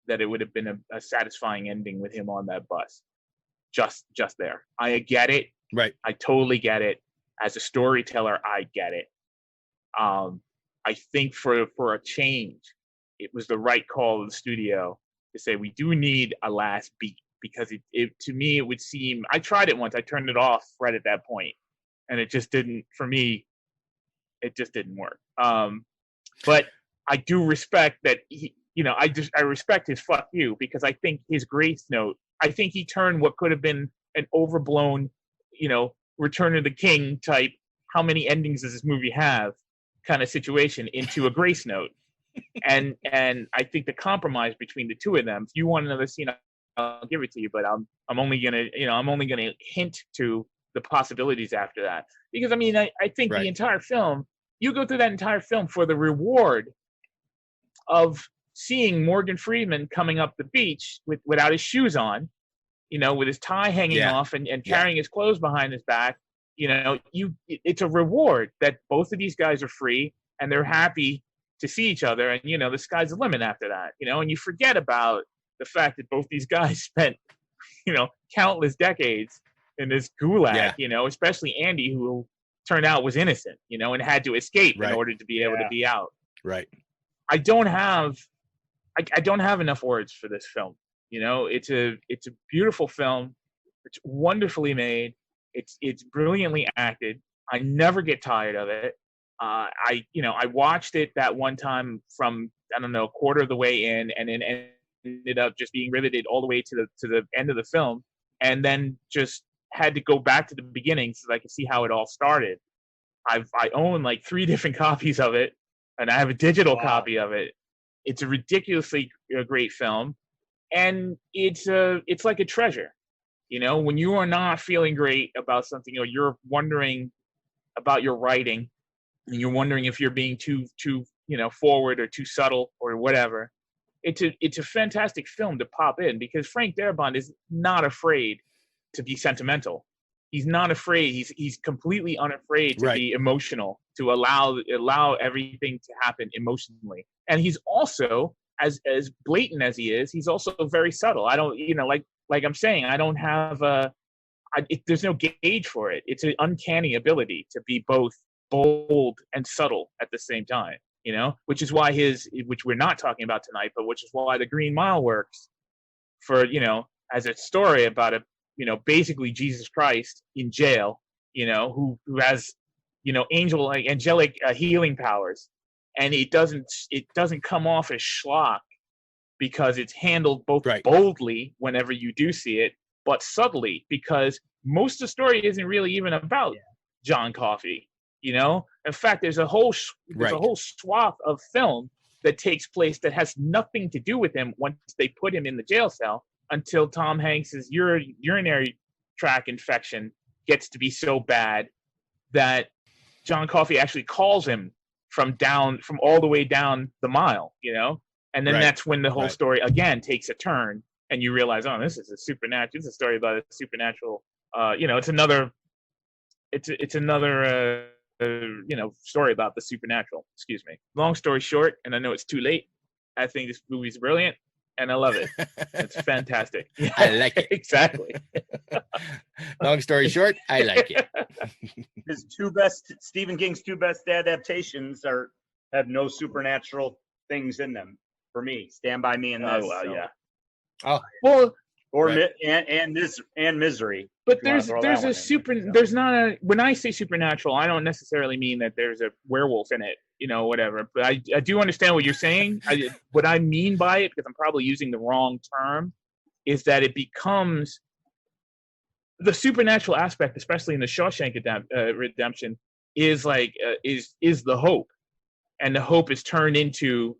Speaker 6: that it would have been a satisfying ending with him on that bus. Just there. I get it.
Speaker 1: Right.
Speaker 6: I totally get it. As a storyteller, I get it. I think for a change, it was the right call of the studio to say we do need a last beat, because it to me it would seem, I tried it once, I turned it off right at that point, and it just didn't, for me, it just didn't work. But I do respect that I respect his fuck you, because I think his grace note, I think he turned what could have been an overblown, Return of the King type, how many endings does this movie have kind of situation, into a grace note. and I think the compromise between the two of them, if you want another scene, I'll give it to you, but I'm only gonna hint to the possibilities after that, because I think the entire film, you go through that entire film for the reward of seeing Morgan Freeman coming up the beach without his shoes on, with his tie hanging off and carrying his clothes behind his back. It's a reward that both of these guys are free and they're happy to see each other, and the sky's the limit after that. And you forget about the fact that both these guys spent countless decades in this gulag, especially Andy, who turned out was innocent, and had to escape in order to be able to be out.
Speaker 1: Right.
Speaker 6: I don't have enough words for this film. It's a beautiful film. It's wonderfully made. It's brilliantly acted. I never get tired of it. I watched it that one time from, I don't know, a quarter of the way in, and then ended up just being riveted all the way to the end of the film, and then just had to go back to the beginning so that I could see how it all started. I own like 3 different copies of it, and I have a digital copy of it. It's a ridiculously great film, and it's like a treasure. When you are not feeling great about something, or you're wondering about your writing, and you're wondering if you're being too forward or too subtle or whatever, it's a fantastic film to pop in, because Frank Darabont is not afraid to be sentimental. He's not afraid. He's completely unafraid to be emotional, to allow everything to happen emotionally. And he's also, as blatant as he is, he's also very subtle. I don't, like I'm saying, I don't have there's no gauge for it. It's an uncanny ability to be both bold and subtle at the same time, which is why which we're not talking about tonight, but which is why The Green Mile works for, as a story about basically Jesus Christ in jail, who has, angelic healing powers. And it doesn't come off as schlock, because it's handled both boldly whenever you do see it, but subtly, because most of the story isn't really even about John Coffey. In fact, there's a whole swath of film that takes place that has nothing to do with him once they put him in the jail cell, until Tom Hanks's urinary tract infection gets to be so bad that John Coffey actually calls him from all the way down the mile, and then that's when the whole story again takes a turn, and you realize, oh, this is a story about a supernatural. It's another story about the supernatural. Excuse me. Long story short, and I know it's too late, I think this movie's brilliant, and I love it. It's fantastic.
Speaker 1: I like it.
Speaker 6: Exactly.
Speaker 1: Long story short, I like it.
Speaker 7: Stephen King's 2 best adaptations have no supernatural things in them for me. Stand By Me and this.
Speaker 1: Oh
Speaker 6: well,
Speaker 7: and Misery.
Speaker 6: But there's not a, when I say supernatural, I don't necessarily mean that there's a werewolf in it, whatever. But I do understand what you're saying. What I mean by it, because I'm probably using the wrong term, is that it becomes the supernatural aspect, especially in the Shawshank Redemption, is like is the hope, and the hope is turned into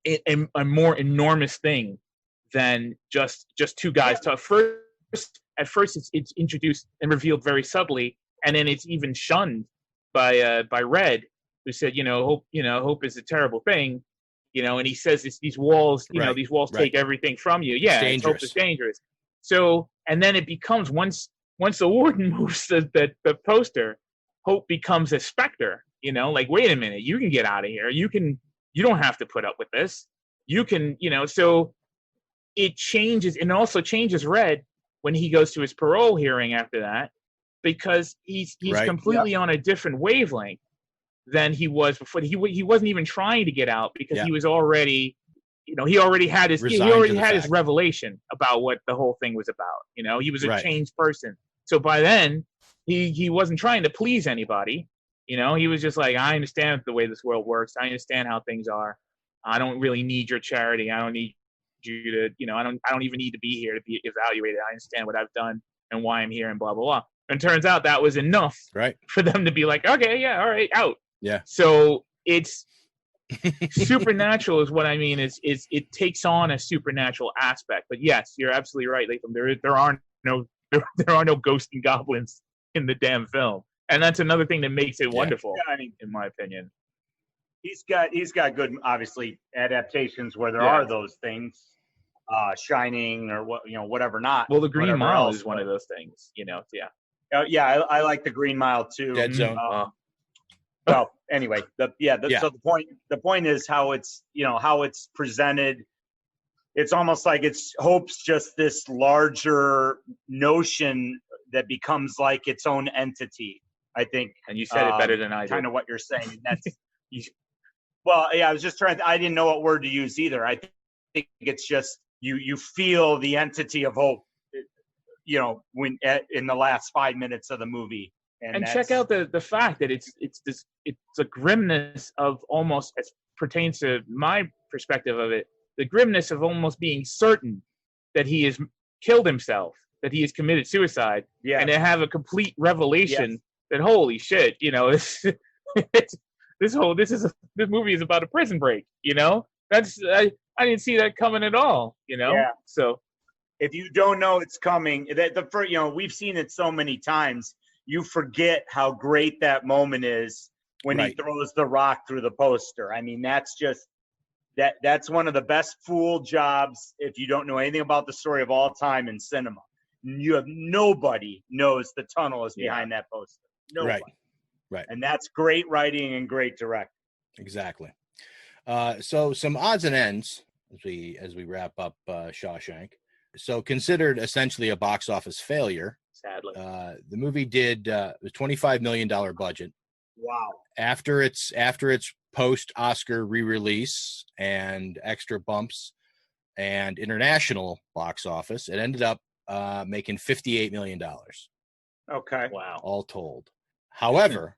Speaker 6: a more enormous thing than just 2 guys talk. At first it's introduced and revealed very subtly, and then it's even shunned by Red, who said, hope is a terrible thing, and he says these walls, these walls take everything from you. Yeah, hope is dangerous. So, and then it becomes, once the warden moves the poster, hope becomes a specter. Like, wait a minute, you can get out of here. You don't have to put up with this. You can, so it changes, and also changes Red when he goes to his parole hearing after that, because he's
Speaker 1: Right.
Speaker 6: completely on a different wavelength than he was before. He wasn't even trying to get out because
Speaker 1: Yeah.
Speaker 6: he was already, he already had his
Speaker 1: Resigned
Speaker 6: he already
Speaker 1: to the
Speaker 6: had his
Speaker 1: fact.
Speaker 6: revelation about what the whole thing was about. He was a
Speaker 1: Right.
Speaker 6: changed person. So by then, he wasn't trying to please anybody. He was just like, I understand the way this world works. I understand how things are. I don't really need your charity. I don't need you to, I don't even need to be here to be evaluated. I understand what I've done and why I'm here and blah, blah, blah. And turns out that was enough
Speaker 1: Right.
Speaker 6: for them to be like, okay, yeah, all right, out.
Speaker 1: Yeah.
Speaker 6: So it's supernatural is what I mean. Is it takes on a supernatural aspect. But yes, you're absolutely right, Latham. There are no ghosts and goblins in the damn film. And that's another thing that makes it wonderful, in my opinion.
Speaker 7: He's got good, obviously, adaptations where there
Speaker 6: Yeah.
Speaker 7: are those things, Shining or whatever not.
Speaker 6: Well, the Green
Speaker 7: whatever
Speaker 6: Mile
Speaker 7: else,
Speaker 6: is one
Speaker 7: but-
Speaker 6: of those things, yeah.
Speaker 7: Yeah, I like the Green Mile too.
Speaker 1: Dead Zone.
Speaker 7: Well, anyway, so the point is how it's presented. It's almost like Hope's just this larger notion that becomes like its own entity, I think.
Speaker 6: And you said it better than I did.
Speaker 7: Kind of what you're saying. And that's well, yeah, I was just I didn't know what word to use either. I think it's just you feel the entity of Hope, when in the last 5 minutes of the movie.
Speaker 6: And check out the fact that it's a grimness of almost, as pertains to my perspective of it, the grimness of almost being certain that he has killed himself, that he has committed suicide, and to have a complete revelation that holy shit, this movie is about a prison break. That's I didn't see that coming at all.
Speaker 7: Yeah.
Speaker 6: So
Speaker 7: if you don't know it's coming, we've seen it so many times. You forget how great that moment is when he throws the rock through the poster. I mean, that's just that's one of the best fool jobs if you don't know anything about the story of all time in cinema. Nobody knows the tunnel is behind that poster. Nobody.
Speaker 1: Right.
Speaker 7: And that's great writing and great directing.
Speaker 1: Exactly. So some odds and ends as we wrap up Shawshank. So considered essentially a box office failure.
Speaker 6: Sadly,
Speaker 1: the movie did a $25 million budget.
Speaker 7: Wow.
Speaker 1: After its post-Oscar re-release and extra bumps and international box office, it ended up making $58 million.
Speaker 7: Okay.
Speaker 6: Wow.
Speaker 1: All told. However,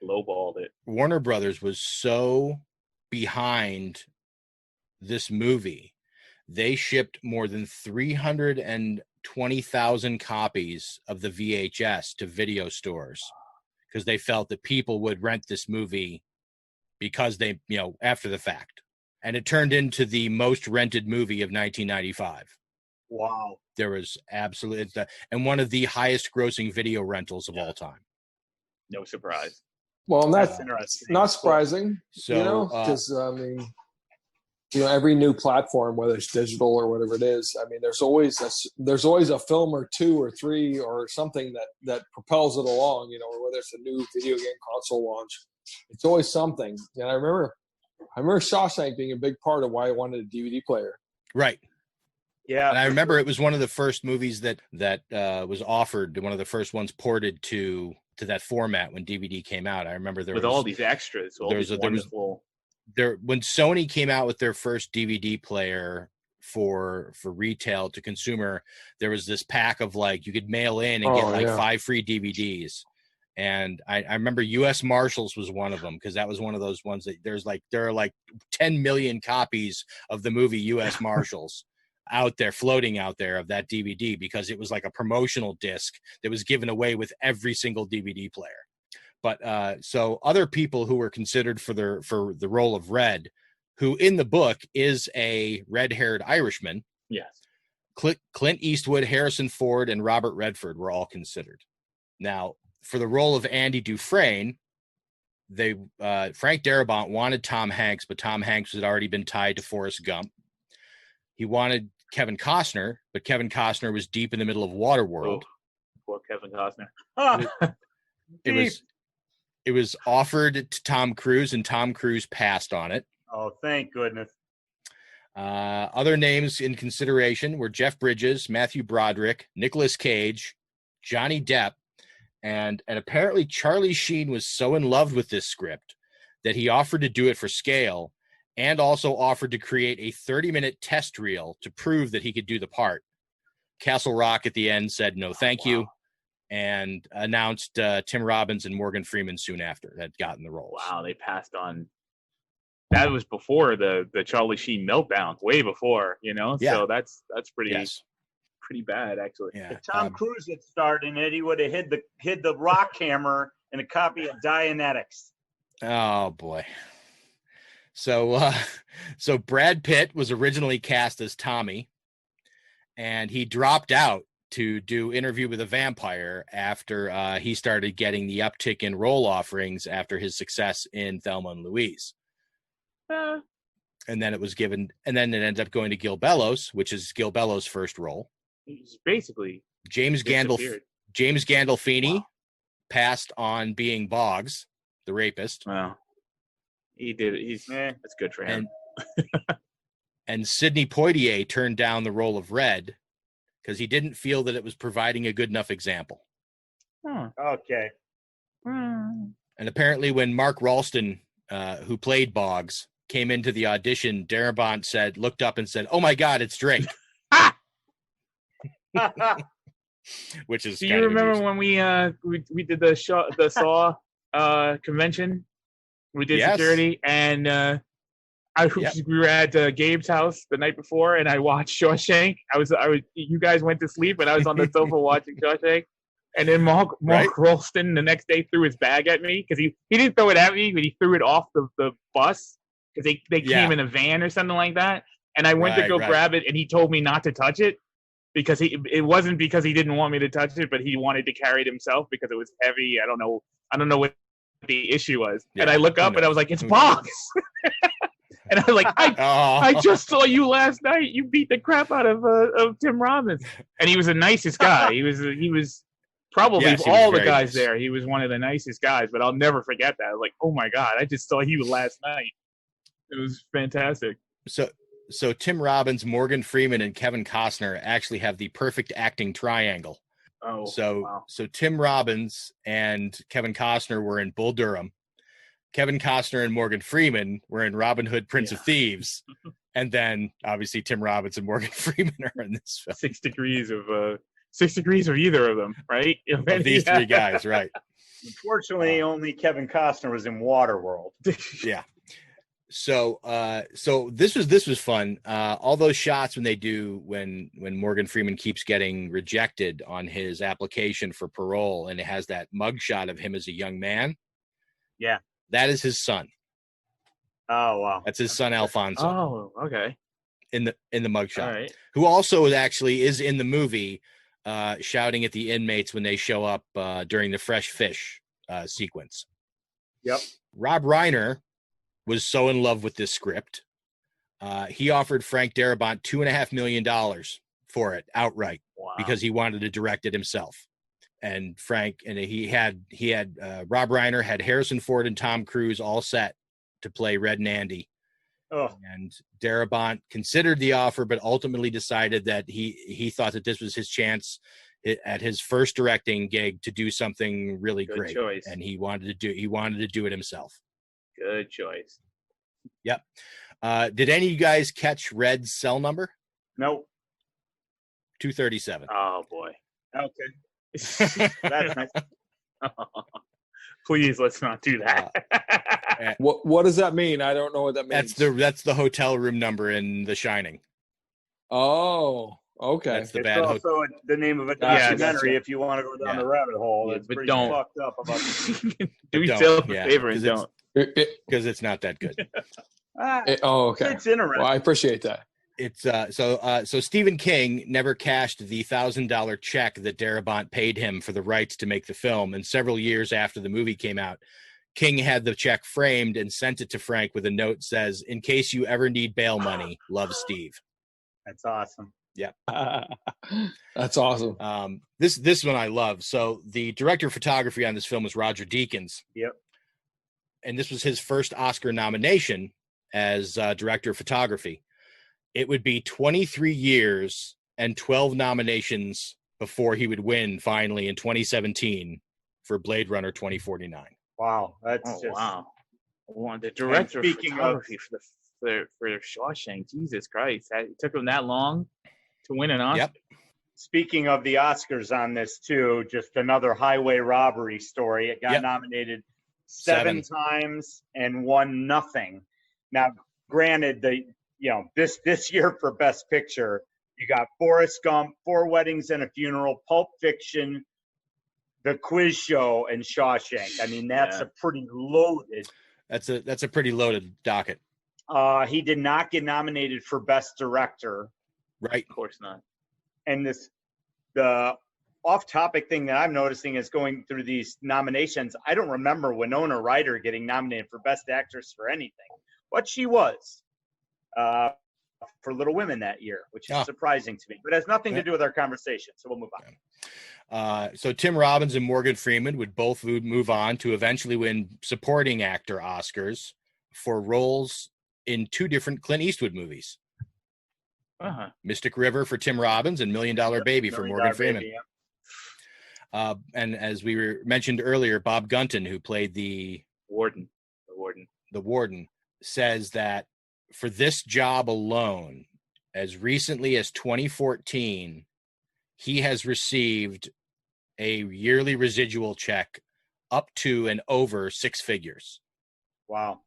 Speaker 6: lowballed it.
Speaker 1: Warner Brothers was so behind this movie, they shipped more than 320,000 copies of the VHS to video stores because they felt that people would rent this movie because they, after the fact. And it turned into the most rented movie of 1995.
Speaker 7: Wow.
Speaker 1: There was absolutely, and one of the highest grossing video rentals of all time.
Speaker 6: No surprise.
Speaker 5: Well, and that's
Speaker 7: interesting.
Speaker 5: not surprising,
Speaker 1: So,
Speaker 5: because every new platform, whether it's digital or whatever it is, I mean, there's always a film or two or three or something that propels it along, or whether it's a new video game console launch, it's always something. And I remember Shawshank being a big part of why I wanted a DVD player.
Speaker 1: Right.
Speaker 7: Yeah.
Speaker 1: And I remember it was one of the first movies that was offered, one of the first ones ported to that format when DVD came out. I remember all these
Speaker 6: extras.
Speaker 1: When Sony came out with their first DVD player for retail to consumer, there was this pack of you could mail in and get 5 free DVDs. And I remember U.S. Marshals was one of them because that was one of those ones that there are 10 million copies of the movie U.S. Marshals floating out there of that DVD because it was like a promotional disc that was given away with every single DVD player. But so other people who were considered for the role of Red, who in the book is a red-haired Irishman.
Speaker 6: Yes.
Speaker 1: Clint Eastwood, Harrison Ford, and Robert Redford were all considered. Now, for the role of Andy Dufresne, Frank Darabont wanted Tom Hanks, but Tom Hanks had already been tied to Forrest Gump. He wanted Kevin Costner, but Kevin Costner was deep in the middle of Waterworld.
Speaker 6: Oh, poor Kevin Costner.
Speaker 1: It was offered to Tom Cruise, and Tom Cruise passed on it.
Speaker 7: Oh, thank goodness.
Speaker 1: Other names in consideration were Jeff Bridges, Matthew Broderick, Nicolas Cage, Johnny Depp, And apparently Charlie Sheen was so in love with this script that he offered to do it for scale and also offered to create a 30-minute test reel to prove that he could do the part. Castle Rock at the end said no thank you, and announced Tim Robbins and Morgan Freeman soon after had gotten the roles.
Speaker 6: Wow, they passed on. That was before the Charlie Sheen meltdown, way before, you know?
Speaker 1: Yeah.
Speaker 6: So that's pretty pretty bad, actually.
Speaker 1: Yeah.
Speaker 7: If Tom Cruise had starred in it, he would have hid the rock hammer and a copy of Dianetics.
Speaker 1: Oh boy. So Brad Pitt was originally cast as Tommy, and he dropped out to do Interview with a Vampire after he started getting the uptick in role offerings after his success in Thelma and Louise. And then it ended up going to Gil Bellows, which is Gil Bellows' first role.
Speaker 6: He's basically
Speaker 1: James Gandolfini passed on being Boggs, the rapist.
Speaker 6: Wow. He did it. That's good for him.
Speaker 1: And Sidney Poitier turned down the role of Red because he didn't feel that it was providing a good enough example.
Speaker 7: Okay.
Speaker 1: And apparently when Mark Ralston, who played Boggs, came into the audition, Darabont looked up and said, "Oh my God, it's Drake." Which is.
Speaker 6: Do you remember when we did the Saw convention? We did security, and we were at Gabe's house the night before, and I watched Shawshank. You guys went to sleep, and I was on the sofa watching Shawshank. And then Mark Ralston the next day threw his bag at me because he didn't throw it at me, but he threw it off the bus because they came in a van or something like that. And I went to go grab it, and he told me not to touch it because it wasn't because he didn't want me to touch it, but he wanted to carry it himself because it was heavy. I don't know what the issue was. And I look up and I was like, "It's Boggs." And I was like, I just saw you last night. You beat the crap out of Tim Robbins. And he was the nicest guy. He was probably of all the guys there, he was one of the nicest guys, but I'll never forget that. I was like, oh my God, I just saw you last night. It was fantastic.
Speaker 1: So Tim Robbins, Morgan Freeman, and Kevin Costner actually have the perfect acting triangle.
Speaker 6: Oh,
Speaker 1: so Tim Robbins and Kevin Costner were in Bull Durham. Kevin Costner and Morgan Freeman were in Robin Hood, Prince of Thieves. And then obviously Tim Robbins and Morgan Freeman are in this film.
Speaker 6: 6 degrees of either of them, right?
Speaker 1: Of these three guys, right.
Speaker 7: Unfortunately, only Kevin Costner was in Waterworld.
Speaker 1: Yeah. So this was fun. All those shots when Morgan Freeman keeps getting rejected on his application for parole, and it has that mugshot of him as a young man.
Speaker 7: Yeah.
Speaker 1: That is his son.
Speaker 7: Oh, wow.
Speaker 1: That's his son, Alfonso.
Speaker 6: Oh, okay.
Speaker 1: In the mugshot.
Speaker 6: All right.
Speaker 1: Who also actually is in the movie, shouting at the inmates when they show up during the fresh fish sequence.
Speaker 7: Yep.
Speaker 1: Rob Reiner was so in love with this script. He offered Frank Darabont $2.5 million for it outright because he wanted to direct it himself. And Frank, and he had Rob Reiner had Harrison Ford and Tom Cruise all set to play Red and Andy.
Speaker 7: Oh.
Speaker 1: And Darabont considered the offer, but ultimately decided that he thought that this was his chance at his first directing gig to do something really
Speaker 6: Good
Speaker 1: great.
Speaker 6: Choice.
Speaker 1: And he wanted to do it himself.
Speaker 6: Good choice.
Speaker 1: Yep. Did any of you guys catch Red's cell number?
Speaker 7: Nope.
Speaker 1: 237.
Speaker 6: Oh boy.
Speaker 7: Okay. That's nice.
Speaker 6: Please, let's not do that.
Speaker 5: What does that mean? I don't know what that means.
Speaker 1: That's the hotel room number in The Shining.
Speaker 5: Oh, okay.
Speaker 1: That's the
Speaker 7: it's
Speaker 1: bad
Speaker 7: also the name of a documentary if you want to go down the rabbit hole.
Speaker 6: Yeah,
Speaker 7: it's
Speaker 6: but
Speaker 7: pretty
Speaker 6: don't.
Speaker 7: fucked up about
Speaker 6: Do yourself a favor and don't.
Speaker 1: Because it's not that good.
Speaker 5: Okay.
Speaker 7: It's interesting.
Speaker 5: Well, I appreciate that.
Speaker 1: It's so Stephen King never cashed the $1,000 check that Darabont paid him for the rights to make the film, and several years after the movie came out, King had the check framed and sent it to Frank with a note that says, "In case you ever need bail money, love, Steve."
Speaker 7: That's awesome.
Speaker 1: Yeah.
Speaker 5: That's awesome.
Speaker 1: This one I love. So the director of photography on this film was Roger Deakins.
Speaker 7: Yep.
Speaker 1: And this was his first Oscar nomination as director of photography. It would be 23 years and 12 nominations before he would win finally in 2017 for Blade Runner 2049.
Speaker 7: Wow, that's
Speaker 6: Oh
Speaker 7: just
Speaker 6: wow! Well, the director of
Speaker 7: speaking of-
Speaker 6: photography for Shawshank. Jesus Christ! It took him that long to win an Oscar.
Speaker 1: Yep.
Speaker 7: Speaking of the Oscars on this too, just another highway robbery story. It got
Speaker 1: Yep.
Speaker 7: nominated seven times and won nothing. Now, granted, this year for Best Picture, you got Forrest Gump, Four Weddings and a Funeral, Pulp Fiction, The Quiz Show, and Shawshank. I mean, that's a pretty loaded.
Speaker 1: That's a pretty loaded docket.
Speaker 7: He did not get nominated for Best Director.
Speaker 1: Right.
Speaker 6: Of course not.
Speaker 7: And the off-topic thing that I'm noticing is going through these nominations. I don't remember Winona Ryder getting nominated for Best Actress for anything, but she was for Little Women that year, which is surprising to me. But it has nothing to do with our conversation, so we'll move on.
Speaker 1: So Tim Robbins and Morgan Freeman would both move on to eventually win supporting actor Oscars for roles in two different Clint Eastwood movies. Mystic River for Tim Robbins and $1 Million Baby for Morgan Freeman. And as we mentioned earlier, Bob Gunton, who played the warden, says that for this job alone, as recently as 2014, he has received a yearly residual check up to and over six figures.
Speaker 7: Wow.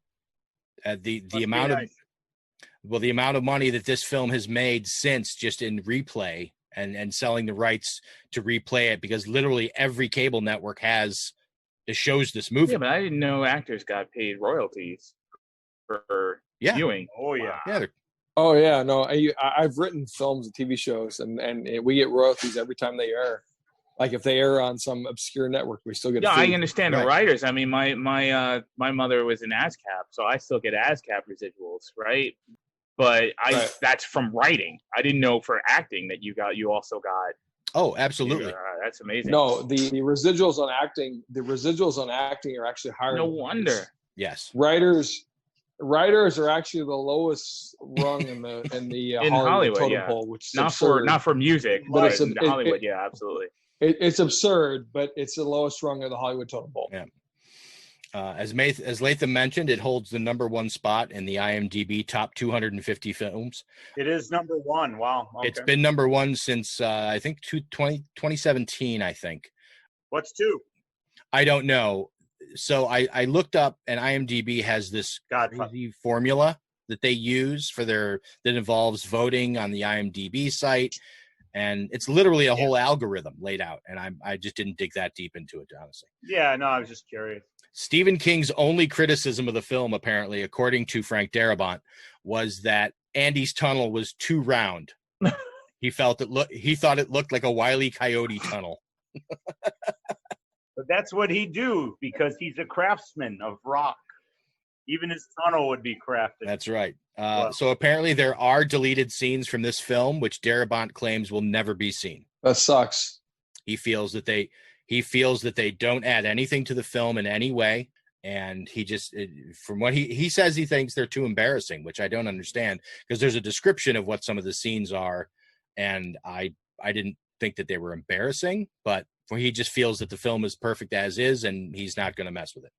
Speaker 1: The amount of the amount of money that this film has made since just in replay and selling the rights to replay it, because literally every cable network shows this movie.
Speaker 6: Yeah, but I didn't know actors got paid royalties for viewing.
Speaker 7: Oh yeah.
Speaker 1: Yeah.
Speaker 5: Oh yeah. No, I've written films and TV shows, and we get royalties every time they air. Like if they air on some obscure network, we still get.
Speaker 6: Yeah,
Speaker 5: a fee.
Speaker 6: I understand the writers. I mean, my mother was in ASCAP, so I still get ASCAP residuals, right? But that's from writing. I didn't know for acting that you also got.
Speaker 1: Oh, absolutely.
Speaker 6: That's amazing.
Speaker 5: No, the residuals on acting. The residuals on acting are actually higher.
Speaker 6: No wonder.
Speaker 1: Yes.
Speaker 5: Writers are actually the lowest rung in the
Speaker 6: in Hollywood totem pole, which is not for music, but in Hollywood, absolutely.
Speaker 5: It's absurd, but it's the lowest rung of the Hollywood totem pole.
Speaker 1: Yeah. As Latham mentioned, it holds the number one spot in the IMDb top 250 films.
Speaker 7: It is number one. Wow. Okay.
Speaker 1: It's been number one since I think 2017. I think.
Speaker 7: What's two?
Speaker 1: I don't know. So I looked up, and IMDb has this crazy formula that they use that involves voting on the IMDb site. And it's literally a whole algorithm laid out. And I just didn't dig that deep into it, honestly.
Speaker 7: Yeah, no, I was just curious.
Speaker 1: Stephen King's only criticism of the film, apparently, according to Frank Darabont, was that Andy's tunnel was too round. He thought it looked like a Wile E. Coyote tunnel.
Speaker 7: But that's what he do, because he's a craftsman of rock. Even his tunnel would be crafted.
Speaker 1: That's right. So apparently there are deleted scenes from this film, which Darabont claims will never be seen.
Speaker 5: That sucks.
Speaker 1: He feels that they don't add anything to the film in any way. And from what he says, he thinks they're too embarrassing, which I don't understand, because there's a description of what some of the scenes are. And I didn't think that they were embarrassing, but he just feels that the film is perfect as is, and he's not going to mess with it.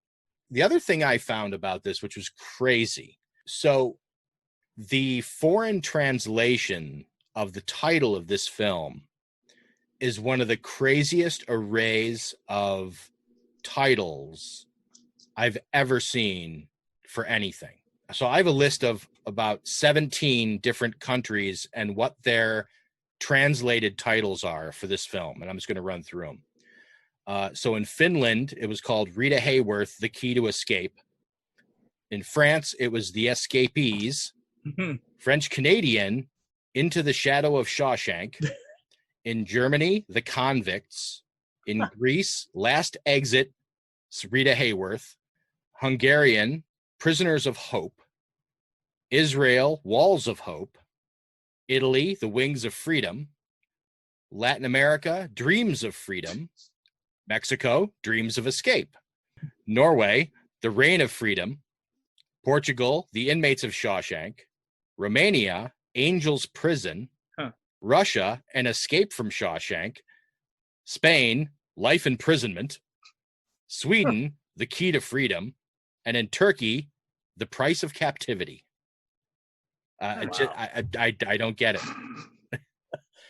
Speaker 1: The other thing I found about this, which was crazy. So the foreign translation of the title of this film is one of the craziest arrays of titles I've ever seen for anything. So I have a list of about 17 different countries and what their translated titles are for this film. And I'm just going to run through them. So in Finland, it was called Rita Hayworth, The Key to Escape. In France, it was The Escapees. French Canadian, Into the Shadow of Shawshank. In Germany, The Convicts. In Greece, Last Exit, Rita Hayworth. Hungarian, Prisoners of Hope. Israel, Walls of Hope. Italy, The Wings of Freedom. Latin America, Dreams of Freedom. Mexico, Dreams of Escape. Norway, The Reign of Freedom. Portugal, The Inmates of Shawshank. Romania, Angel's Prison. Russia, An Escape from Shawshank. Spain, Life Imprisonment. Sweden, The Key to Freedom, and in Turkey, The Price of Captivity. I don't get it.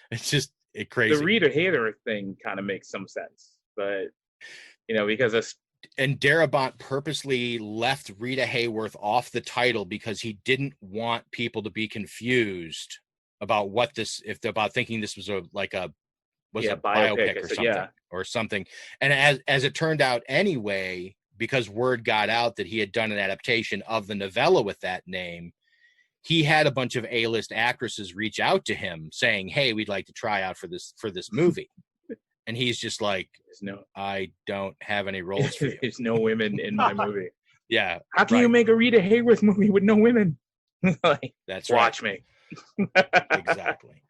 Speaker 1: It's just crazy.
Speaker 6: The reader hater thing kind of makes some sense, but because
Speaker 1: and Darabont purposely left Rita Hayworth off the title because he didn't want people to be confused about about thinking this was a biopic or something. And as it turned out anyway, because word got out that he had done an adaptation of the novella with that name, he had a bunch of A-list actresses reach out to him saying, "Hey, we'd like to try out for this movie." And he's just like, I don't have any roles for you.
Speaker 6: There's no women in my movie.
Speaker 1: Yeah.
Speaker 6: How can you make a Rita Hayworth movie with no women?
Speaker 1: That's
Speaker 6: watch me.
Speaker 1: Exactly.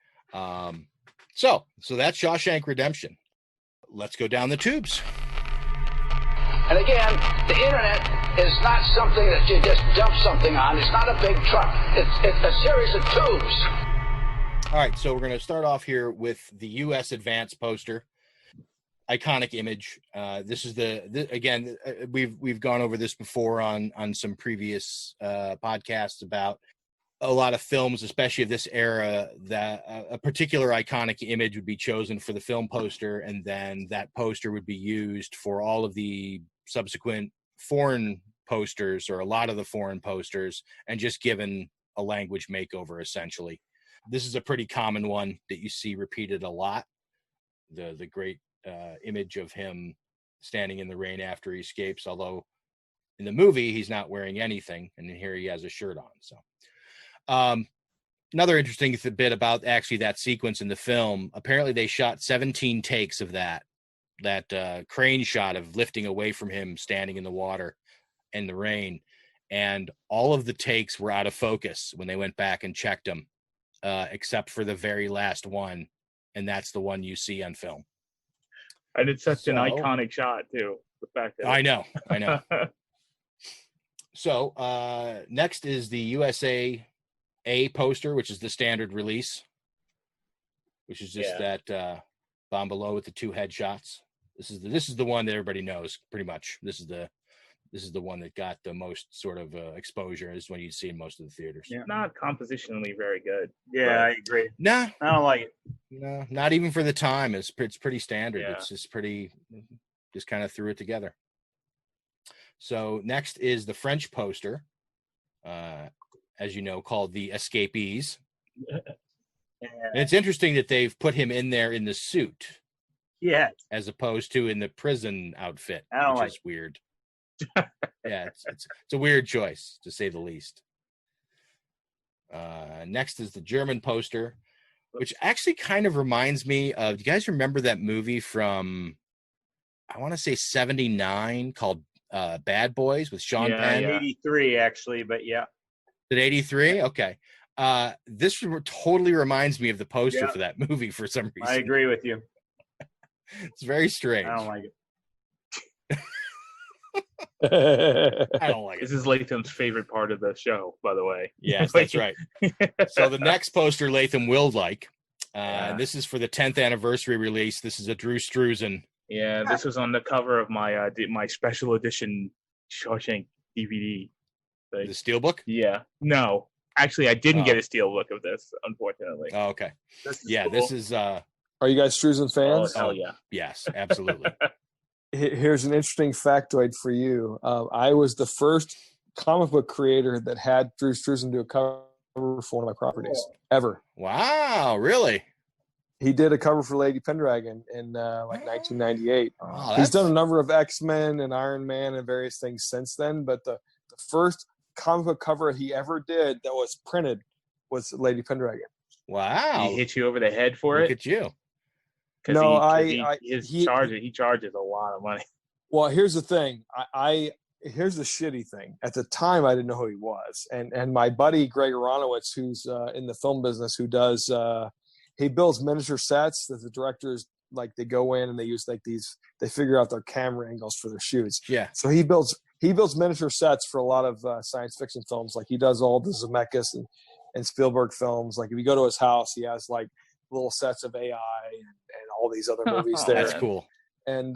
Speaker 1: So that's Shawshank Redemption. Let's go down the tubes.
Speaker 9: And again, the internet is not something that you just dump something on. It's not a big truck. It's a series of tubes.
Speaker 1: All right, so we're going to start off here with the U.S. Advance poster. Iconic image. This is again, we've gone over this before on some previous podcasts about a lot of films, especially of this era, that a particular iconic image would be chosen for the film poster, and then that poster would be used for all of the subsequent foreign posters, or a lot of the foreign posters, and just given a language makeover, essentially. This is a pretty common one that you see repeated a lot. The great image of him standing in the rain after he escapes, although in the movie he's not wearing anything, and here he has a shirt on. So another interesting bit about actually that sequence in the film, apparently they shot 17 takes of that crane shot of lifting away from him standing in the water in the rain, and all of the takes were out of focus when they went back and checked them, except for the very last one, and that's the one you see on film.
Speaker 6: And it's such an iconic shot too. The fact that
Speaker 1: I know. So next is the USA A poster, which is the standard release, which is just that bomb below with the two headshots. This is the one that everybody knows pretty much. This is the one that got the most sort of exposure. This is one you see in most of the theaters.
Speaker 6: Yeah. Not compositionally very good.
Speaker 7: Yeah, I agree.
Speaker 1: Nah,
Speaker 7: I don't like it.
Speaker 1: No, not even for the time. It's pretty standard.
Speaker 6: Yeah.
Speaker 1: It's just kind of threw it together. So next is the French poster, as you know, called The Escapees. And it's interesting that they've put him in there in the suit.
Speaker 7: Yeah.
Speaker 1: As opposed to in the prison outfit, which is weird. Yeah, it's a weird choice, to say the least. Next is the German poster, which actually kind of reminds me of, do you guys remember that movie from, I want to say 79, called Bad Boys with Sean Penn?
Speaker 7: 83 actually, but yeah.
Speaker 1: Is it 83? Okay. This totally reminds me of the poster for that movie for some reason.
Speaker 7: I agree with you.
Speaker 1: It's very strange.
Speaker 7: I don't like it.
Speaker 1: I don't like it.
Speaker 6: This is Latham's favorite part of the show, by the way.
Speaker 1: Yes, that's right. So the next poster Latham will like. This is for the 10th anniversary release. This is a Drew Struzan.
Speaker 6: Yeah, this was on the cover of my my special edition Shawshank DVD.
Speaker 1: The steelbook?
Speaker 6: Yeah. No. Actually, I didn't get a steelbook of this, unfortunately.
Speaker 1: Oh, okay. This is
Speaker 5: Are you guys Struzan fans?
Speaker 6: Oh, hell yeah.
Speaker 1: Yes, absolutely.
Speaker 5: Here's an interesting factoid for you. I was the first comic book creator that had Drew Struzan do a cover for one of my properties ever.
Speaker 1: Wow, really?
Speaker 5: He did a cover for Lady Pendragon in 1998. He's done a number of X-Men and Iron Man and various things since then, but the first comic book cover he ever did that was printed was Lady Pendragon.
Speaker 1: Wow.
Speaker 6: He hit you over the head for it?
Speaker 1: Look at you.
Speaker 5: No,
Speaker 6: he charges a lot of money.
Speaker 5: Well, here's the thing. Here's the shitty thing. At the time, I didn't know who he was, and my buddy Greg Aronowitz, who's in the film business, who does he builds miniature sets that the directors they go in and they use they figure out their camera angles for their shoots.
Speaker 1: Yeah.
Speaker 5: So he builds miniature sets for a lot of science fiction films. Like he does all the Zemeckis and Spielberg films. Like if you go to his house, he has little sets of AI and all these other movies there.
Speaker 1: That's cool.
Speaker 5: And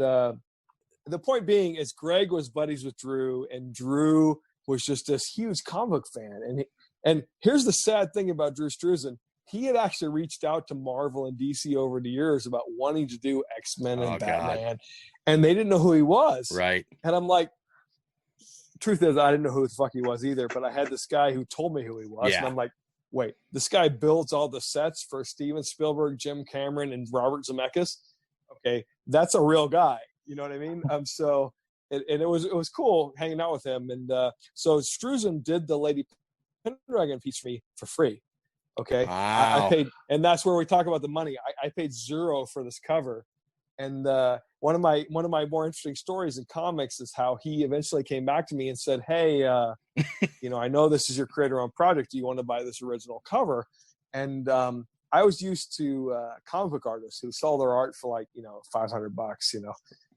Speaker 5: the point being is Greg was buddies with Drew, and Drew was just this huge comic book fan. And here's the sad thing about Drew Struzan. He had actually reached out to Marvel and DC over the years about wanting to do X-Men and Batman, and they didn't know who he was.
Speaker 1: Right.
Speaker 5: And I'm like, truth is, I didn't know who the fuck he was either, but I had this guy who told me who he was.
Speaker 1: Yeah.
Speaker 5: And I'm like, wait, this guy builds all the sets for Steven Spielberg, Jim Cameron, and Robert Zemeckis. Okay, that's a real guy. You know what I mean? So it was cool hanging out with him. And so Struzan did the Lady Pendragon piece for me for free. Okay,
Speaker 1: wow.
Speaker 5: I paid, and that's where we talk about the money. I paid $0 for this cover. And one of my more interesting stories in comics is how he eventually came back to me and said, "Hey, I know this is your creator-owned project. Do you want to buy this original cover?" And I was used to comic book artists who sell their art for like $500,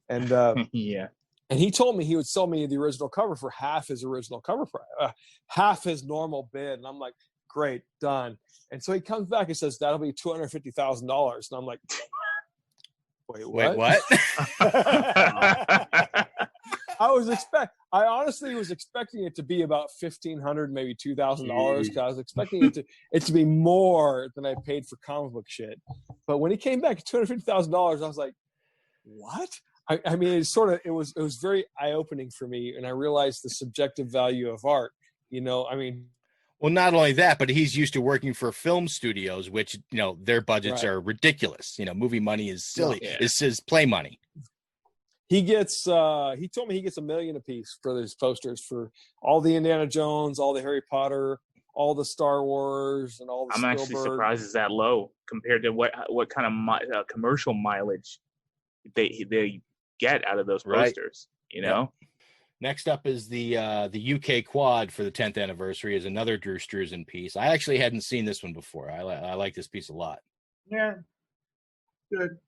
Speaker 5: and
Speaker 6: yeah.
Speaker 5: And he told me he would sell me the original cover for half his original cover price, half his normal bid. And I'm like, great, done. And so he comes back and says that'll be $250,000, and I'm like, Wait, what? I honestly was expecting it to be about $1,500, maybe $2,000, because I was expecting it to be more than I paid for comic book shit. But when he came back at $250,000, I was like, what? I mean, it was very eye opening for me, and I realized the subjective value of art.
Speaker 1: Well, not only that, but he's used to working for film studios, which, their budgets are ridiculous. Movie money is silly.
Speaker 5: Yeah.
Speaker 1: It's his play money.
Speaker 5: He gets, he told me he gets $1 million a piece for these posters for all the Indiana Jones, all the Harry Potter, all the Star Wars, and all the Spielberg.
Speaker 6: Actually surprised it's that low compared to what kind of commercial mileage they get out of those posters,
Speaker 1: Yep. Next up is the UK quad for the 10th anniversary is another Drew Struzan piece. I actually hadn't seen this one before. I like this piece a lot.
Speaker 7: Yeah, good.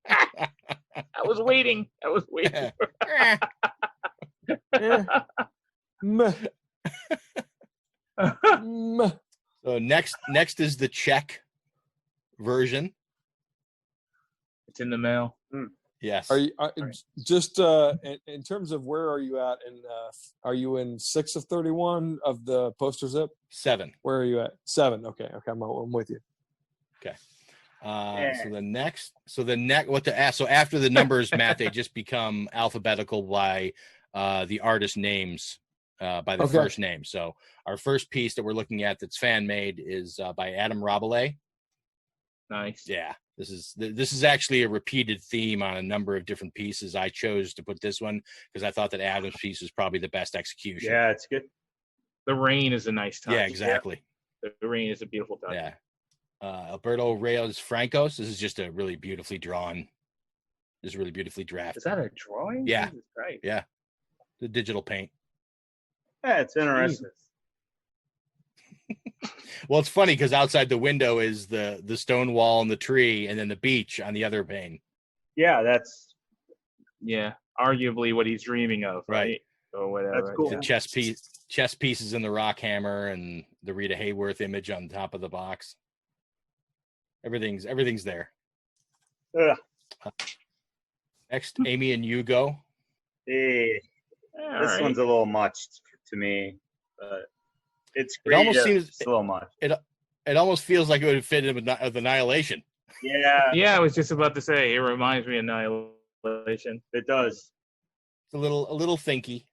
Speaker 6: I was waiting.
Speaker 1: So next is the Czech version.
Speaker 6: It's in the mail.
Speaker 1: Yes.
Speaker 5: Are you just in terms of where are you at? And are you in 6 of 31 of the poster zip?
Speaker 1: 7.
Speaker 5: Where are you at? 7. Okay. I'm with you.
Speaker 1: Okay. So after the numbers, Matt, they just become alphabetical by the artist names, by the first name. So our first piece that we're looking at that's fan made is by Adam Rabelais.
Speaker 6: Nice.
Speaker 1: Yeah. This is actually a repeated theme on a number of different pieces. I chose to put this one because I thought that Adam's piece was probably the best execution.
Speaker 7: Yeah, it's good.
Speaker 6: The rain is a nice touch.
Speaker 1: Yeah, exactly.
Speaker 6: Yeah. The rain is a beautiful touch.
Speaker 1: Yeah. Alberto Reyes Francos. This is just a really beautifully drawn. This is really beautifully drafted.
Speaker 6: Is that a drawing?
Speaker 1: Yeah.
Speaker 6: Jesus Christ.
Speaker 1: Yeah. The digital paint.
Speaker 7: Yeah, it's interesting.
Speaker 6: Jesus.
Speaker 1: Well, it's funny because outside the window is the stone wall and the tree, and then the beach on the other pane.
Speaker 7: Yeah, that's
Speaker 6: arguably what he's dreaming of, right? Or whatever.
Speaker 7: That's cool.
Speaker 1: The chess pieces in the rock hammer and the Rita Hayworth image on top of the box. Everything's there. Next, Amy and Hugo.
Speaker 7: Hey, this one's a little much to me, but it's
Speaker 1: it almost seems
Speaker 7: a little much.
Speaker 1: It almost feels like it would fit in with Annihilation.
Speaker 7: Yeah,
Speaker 6: I was just about to say it reminds me of Annihilation.
Speaker 7: It does.
Speaker 1: It's a little thinky,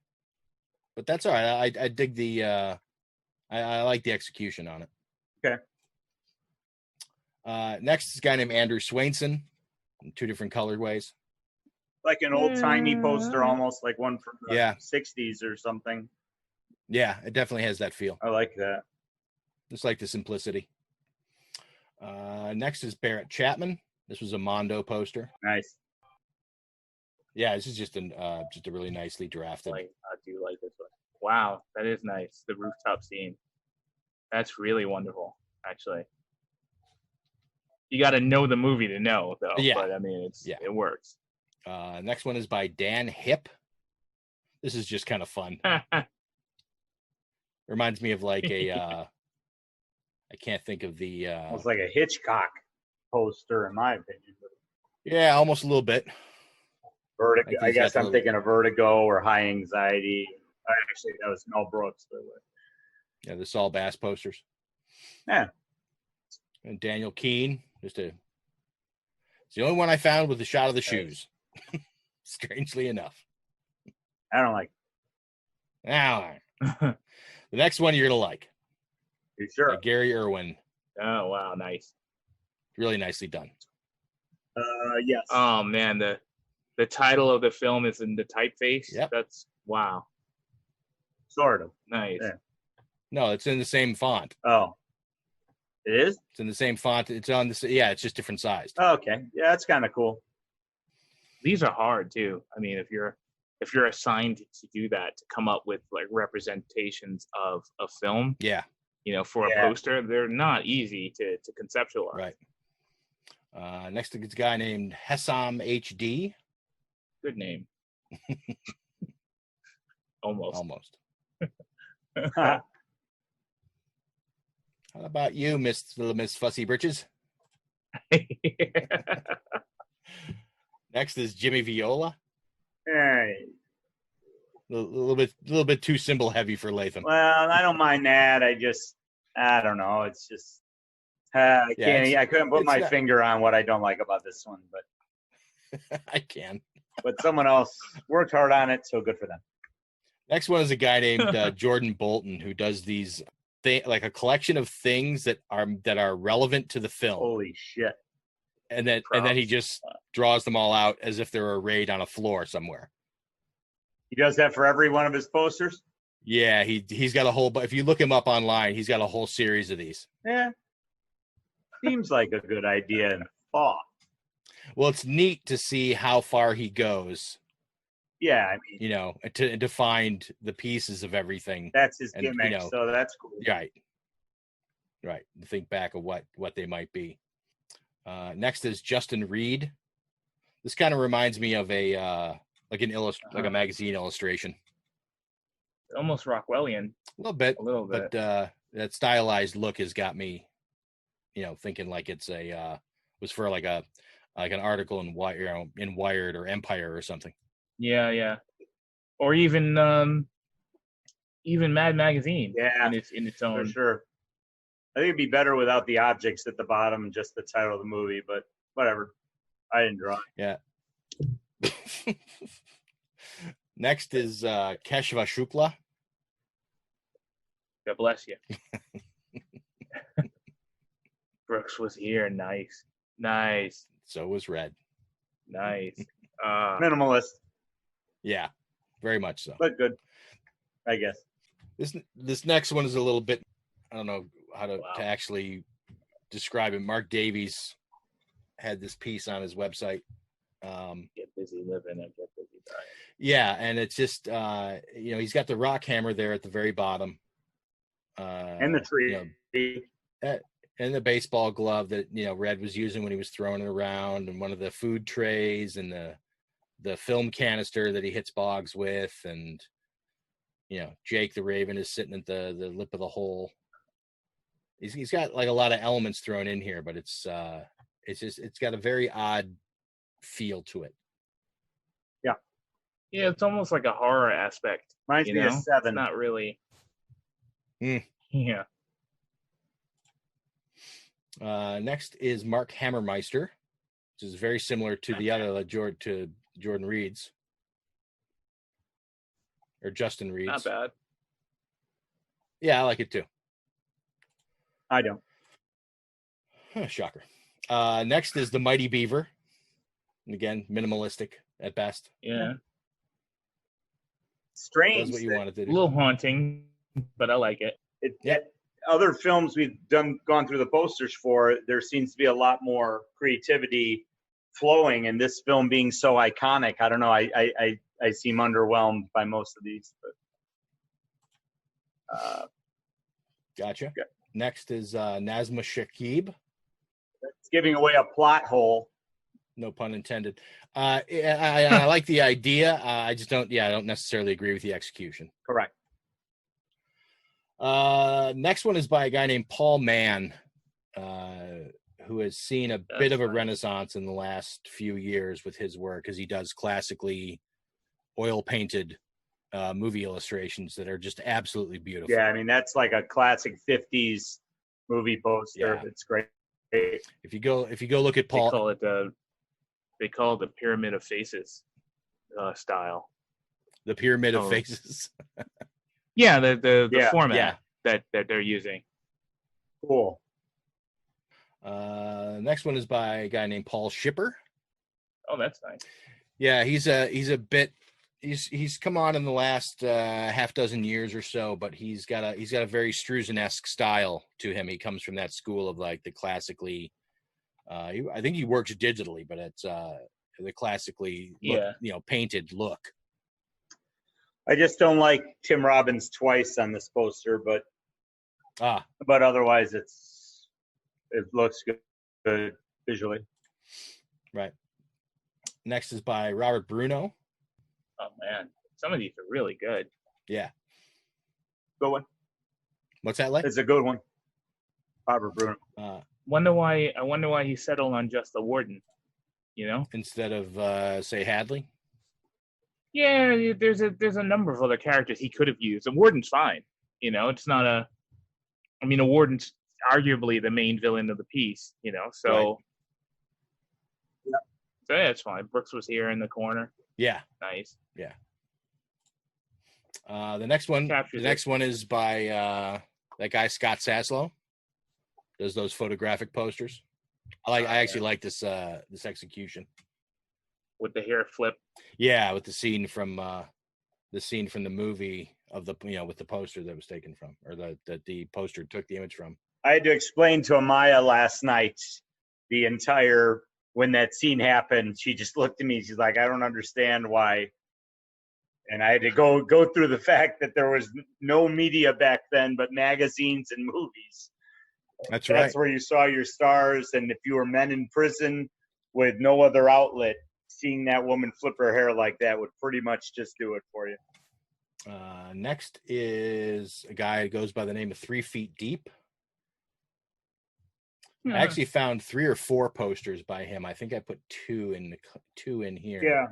Speaker 1: but that's all right. I dig the I like the execution on it.
Speaker 7: Okay.
Speaker 1: Next is a guy named Andrew Swainson in 2 different colorways.
Speaker 7: Like an old timey poster, almost like one from the 60s or something.
Speaker 1: Yeah, it definitely has that feel.
Speaker 7: I like that.
Speaker 1: Just like the simplicity. Next is Barrett Chapman. This was a Mondo poster.
Speaker 7: Nice.
Speaker 1: Yeah, this is just a really nicely drafted.
Speaker 6: I do like this one. Wow, that is nice. The rooftop scene. That's really wonderful, actually. You got to know the movie to know, though.
Speaker 1: Yeah.
Speaker 6: But I mean, it works.
Speaker 1: Next one is by Dan Hipp. This is just kind of fun. Reminds me of like a I can't think of the
Speaker 7: It's like a Hitchcock poster in my opinion.
Speaker 1: Yeah, almost a little bit.
Speaker 7: Vertigo. I
Speaker 1: he's
Speaker 7: guess
Speaker 1: got
Speaker 7: I'm thinking of Vertigo or High Anxiety. Actually, that was Mel Brooks. But
Speaker 1: Yeah, the Saul Bass posters.
Speaker 7: yeah.
Speaker 1: And Daniel Keene, it's the only one I found with the shot of the shoes. Strangely enough.
Speaker 7: I don't like it.
Speaker 1: Now, the next one you're gonna like.
Speaker 7: You sure?
Speaker 1: Gary Irwin.
Speaker 6: Oh wow, nice.
Speaker 1: Really nicely done.
Speaker 7: Yes.
Speaker 6: Oh man, the title of the film is in the typeface.
Speaker 1: Yep.
Speaker 6: That's wow.
Speaker 7: Sort of.
Speaker 6: Nice.
Speaker 7: Yeah.
Speaker 1: No, it's in the same font.
Speaker 7: Oh, it is?
Speaker 1: It's in the same font. It's on the it's just different sized.
Speaker 7: Oh, okay. Yeah, that's kind of cool.
Speaker 6: These are hard too. I mean, if you're assigned to do that, to come up with like representations of a film, for a poster, they're not easy to conceptualize.
Speaker 1: Right. Next, it's a guy named Hessam HD.
Speaker 6: Good name. Almost.
Speaker 1: How about you, Miss Fussy Britches? Next is Jimmy Viola.
Speaker 7: Hey.
Speaker 1: A little bit too symbol heavy for Latham.
Speaker 7: Well, I don't mind that. I don't know. It's just I couldn't put my finger on what I don't like about this one, but
Speaker 1: I can.
Speaker 7: But someone else worked hard on it, so good for them.
Speaker 1: Next one is a guy named Jordan Bolton, who does these like a collection of things that are relevant to the film.
Speaker 7: Holy shit!
Speaker 1: And then he just draws them all out as if they're arrayed on a floor somewhere.
Speaker 7: He does that for every one of his posters?
Speaker 1: Yeah, he's got a whole, but if you look him up online, he's got a whole series of these.
Speaker 7: Yeah. Seems like a good idea and thought.
Speaker 1: Well, it's neat to see how far he goes.
Speaker 7: Yeah, I mean,
Speaker 1: to find the pieces of everything.
Speaker 7: That's his gimmick, so that's cool.
Speaker 1: Right. To think back of what they might be. Next is Justin Reed. This kind of reminds me of a like a magazine illustration.
Speaker 6: Almost Rockwellian.
Speaker 1: A little bit. But that stylized look has got me, thinking like it's was for like an article in Wired or Empire or something.
Speaker 6: Yeah. Or even Mad Magazine.
Speaker 7: Yeah,
Speaker 6: in its own.
Speaker 7: For sure. I think it'd be better without the objects at the bottom and just the title of the movie, but whatever. I didn't draw it.
Speaker 1: Yeah. Next is Keshava Shukla.
Speaker 6: God bless you. Brooks was here. Nice.
Speaker 1: So was Red.
Speaker 6: Nice.
Speaker 7: Minimalist.
Speaker 1: Yeah, very much so.
Speaker 7: But good, I guess.
Speaker 1: This next one is a little bit, I don't know how to actually describe it. Mark Davies had this piece on his website.
Speaker 6: Get busy living and get busy dying.
Speaker 1: Yeah, and it's just he's got the rock hammer there at the very bottom.
Speaker 7: And the tree.
Speaker 1: And the baseball glove that Red was using when he was throwing it around, and one of the food trays, and the film canister that he hits Boggs with, and Jake the Raven is sitting at the lip of the hole. He's got like a lot of elements thrown in here, but it's got a very odd feel to it.
Speaker 6: Yeah, it's almost like a horror aspect.
Speaker 7: Reminds me of Seven.
Speaker 6: It's not really. Yeah.
Speaker 1: Next is Mark Hammermeister, which is very similar to the other Jordan Reed's or Justin Reed's.
Speaker 6: Not bad.
Speaker 1: Yeah, I like it too.
Speaker 7: I don't.
Speaker 1: Shocker. Next is the Mighty Beaver. And again, minimalistic at best.
Speaker 6: Yeah.
Speaker 7: Strange.
Speaker 1: That's what you wanted to do.
Speaker 6: A little haunting, but I like it.
Speaker 7: Other films we've gone through the posters for, there seems to be a lot more creativity flowing, and this film being so iconic, I don't know. I seem underwhelmed by most of these. But,
Speaker 1: gotcha. Okay. Next is Nazma Shakib.
Speaker 7: It's giving away a plot hole.
Speaker 1: No pun intended. I like the idea. I just don't. Yeah, I don't necessarily agree with the execution.
Speaker 7: Correct.
Speaker 1: Next one is by a guy named Paul Mann, who has seen a bit of a renaissance in the last few years with his work, because he does classically oil painted movie illustrations that are just absolutely beautiful.
Speaker 7: Yeah, I mean, that's like a classic 50s movie poster.
Speaker 1: Yeah.
Speaker 7: It's great.
Speaker 1: If you go look at Paul,
Speaker 6: they call it the Pyramid of Faces style.
Speaker 1: The Pyramid of Faces.
Speaker 6: Yeah, the format that they're using.
Speaker 7: Cool.
Speaker 1: Next one is by a guy named Paul Shipper.
Speaker 6: Oh, that's nice.
Speaker 1: Yeah, he's come on in the last half dozen years or so, but he's got a very Struzan-esque style to him. He comes from that school of like the classically, I think he works digitally, but it's the classically painted look.
Speaker 7: I just don't like Tim Robbins twice on this poster, but otherwise it looks good visually.
Speaker 1: Right. Next is by Robert Bruno.
Speaker 6: Oh man, some of these are really good.
Speaker 1: Yeah.
Speaker 7: Good one.
Speaker 1: What's that like?
Speaker 7: It's a good one. Robert Bruno.
Speaker 6: I wonder why he settled on just the Warden,
Speaker 1: instead of say Hadley.
Speaker 6: Yeah, there's a number of other characters he could have used. The Warden's fine. It's not a Warden's arguably the main villain of the piece, so
Speaker 1: right.
Speaker 6: So yeah, it's fine. Brooks was here in the corner.
Speaker 1: Yeah.
Speaker 6: Nice.
Speaker 1: Yeah. The next one is by that guy Scott Saslow. Does those photographic posters. I actually like this execution.
Speaker 6: With the hair flip.
Speaker 1: Yeah, with the scene from the movie of the with the poster that was taken from, or the poster took the image from.
Speaker 7: I had to explain to Amaya last night the entire when that scene happened. She just looked at me. She's like, I don't understand why. And I had to go through the fact that there was no media back then, but magazines and movies.
Speaker 1: That's right.
Speaker 7: That's where you saw your stars. And if you were men in prison with no other outlet, seeing that woman flip her hair like that would pretty much just do it for you.
Speaker 1: Next is a guy who goes by the name of 3 Feet Deep. I actually found 3 or 4 posters by him. I think I put 2 in here.
Speaker 7: Yeah.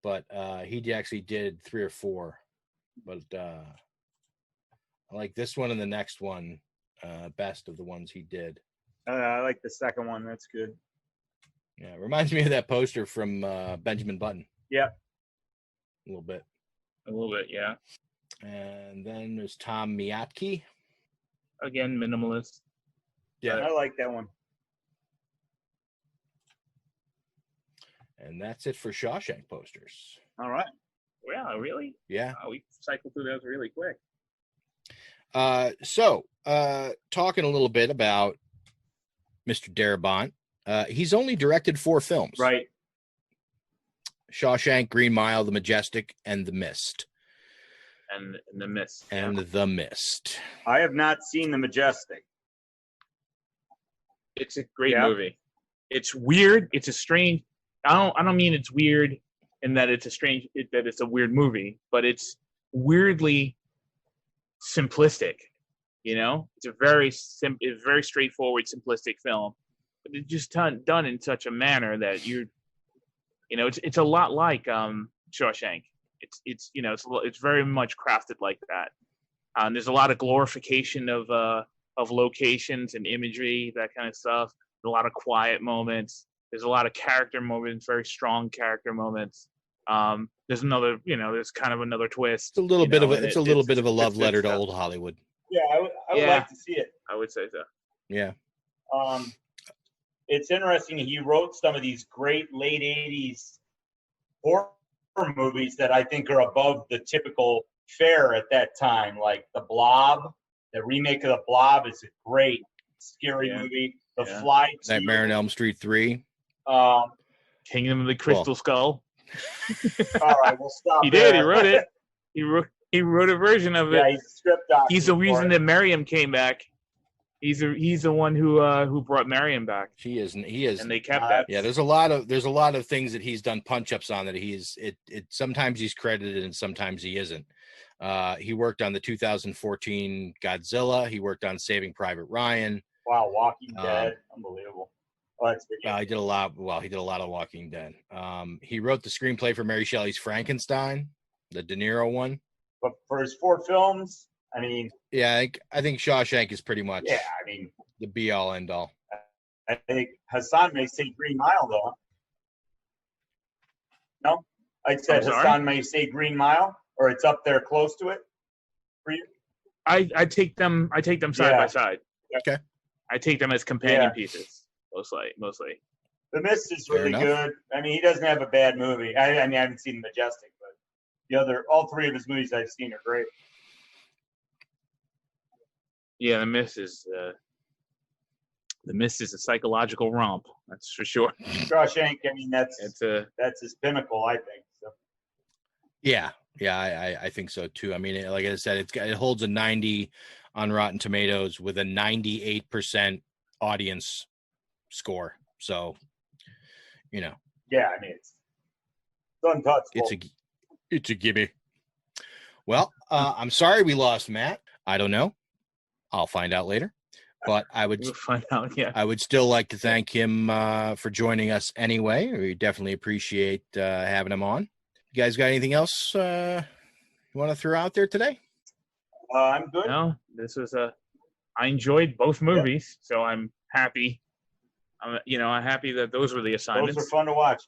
Speaker 1: But he actually did 3 or 4. But I like this one and the next one best of the ones he did.
Speaker 7: I like the second one. That's good.
Speaker 1: Yeah, it reminds me of that poster from Benjamin Button.
Speaker 7: Yeah.
Speaker 1: A little bit,
Speaker 6: yeah.
Speaker 1: And then there's Tom Miatke.
Speaker 6: Again, minimalist.
Speaker 1: Yeah.
Speaker 7: I like that one.
Speaker 1: And that's it for Shawshank posters.
Speaker 7: All right.
Speaker 6: Wow, really?
Speaker 1: Yeah.
Speaker 6: Wow, we cycled through those really quick.
Speaker 1: So talking a little bit about Mr. Darabont. He's only directed 4 films.
Speaker 7: Right.
Speaker 1: Shawshank, Green Mile, The Majestic, and The Mist.
Speaker 6: And The Mist.
Speaker 1: And The Mist.
Speaker 7: I have not seen The Majestic.
Speaker 6: It's a great movie. It's weird. It's a strange. I don't mean it's weird in that it's a weird movie, but it's weirdly simplistic. It's a very straightforward, simplistic film, but it's just done in such a manner that it's a lot like Shawshank. It's very much crafted like that. There's a lot of glorification of locations and imagery, that kind of stuff. A lot of quiet moments. There's a lot of character moments, very strong character moments. There's another, there's kind of another twist.
Speaker 1: It's a little bit of a love letter to old Hollywood.
Speaker 7: Yeah, I would like to see it.
Speaker 6: I would say so.
Speaker 1: Yeah.
Speaker 7: It's interesting. He wrote some of these great late 80s horror movies that I think are above the typical fare at that time, like The Blob. The remake of The Blob is a great, scary movie. The Fly.
Speaker 1: Nightmare on Elm Street 3.
Speaker 6: Kingdom of the Crystal Skull.
Speaker 7: All right, we'll stop.
Speaker 6: He did. He wrote it. He wrote a version of it.
Speaker 7: Yeah, he's a script doctor.
Speaker 6: He's the reason that Miriam came back. He's the one who brought Miriam back.
Speaker 1: He is, and
Speaker 6: they kept that.
Speaker 1: Yeah, there's a lot of things that he's done punch ups on that sometimes he's credited and sometimes he isn't. He worked on the 2014 Godzilla. He worked on Saving Private Ryan.
Speaker 7: Wow, Walking Dead, unbelievable. Oh, that's good.
Speaker 1: He did a lot. Well, he did a lot of Walking Dead. He wrote the screenplay for Mary Shelley's Frankenstein, the De Niro one.
Speaker 7: But for his 4 films, I mean,
Speaker 1: yeah, I think Shawshank is pretty much the be all end all.
Speaker 7: I think Hassan may say Green Mile though. No, I said Hassan may say Green Mile, or it's up there close to it for you.
Speaker 6: I take them side by side.
Speaker 1: Okay.
Speaker 6: I take them as companion pieces, mostly.
Speaker 7: The Mist is really good. I mean, he doesn't have a bad movie. I mean, I haven't seen Majestic, but all 3 of his movies I've seen are great.
Speaker 6: Yeah, The Mist is a psychological romp. That's for sure.
Speaker 7: Shawshank, I mean, that's his pinnacle, I think. So.
Speaker 1: Yeah, I think so too. I mean, like I said, it holds a 90 on Rotten Tomatoes with a 98% audience score. So,
Speaker 7: Yeah, I mean, it's untouchable.
Speaker 1: It's a gimme. Well, I'm sorry we lost Matt. I don't know. I'll find out later. But
Speaker 6: we'll find out. Yeah,
Speaker 1: I would still like to thank him for joining us anyway. We definitely appreciate having him on. You guys got anything else you want to throw out there today?
Speaker 7: I'm good.
Speaker 6: No, this was I enjoyed both movies, so I'm happy. I'm happy that those were the assignments.
Speaker 7: Those were fun to watch.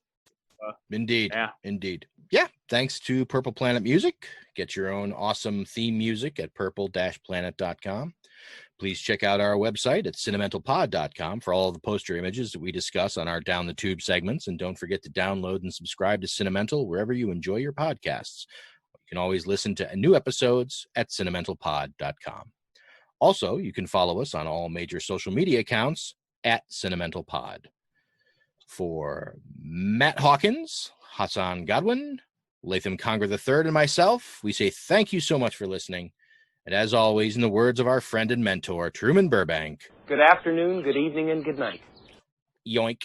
Speaker 1: Indeed. Yeah. Indeed. Yeah. Thanks to Purple Planet Music. Get your own awesome theme music at purple-planet.com. Please check out our website at cinementalpod.com for all of the poster images that we discuss on our Down the Tube segments. And don't forget to download and subscribe to Cinemental wherever you enjoy your podcasts. You can always listen to new episodes at cinementalpod.com. Also, you can follow us on all major social media accounts at cinementalpod. For Matt Hawkins, Hassan Godwin, Latham Conger III, and myself, we say thank you so much for listening. And as always, in the words of our friend and mentor, Truman Burbank,
Speaker 3: Good afternoon, good evening, and good night.
Speaker 1: yoink.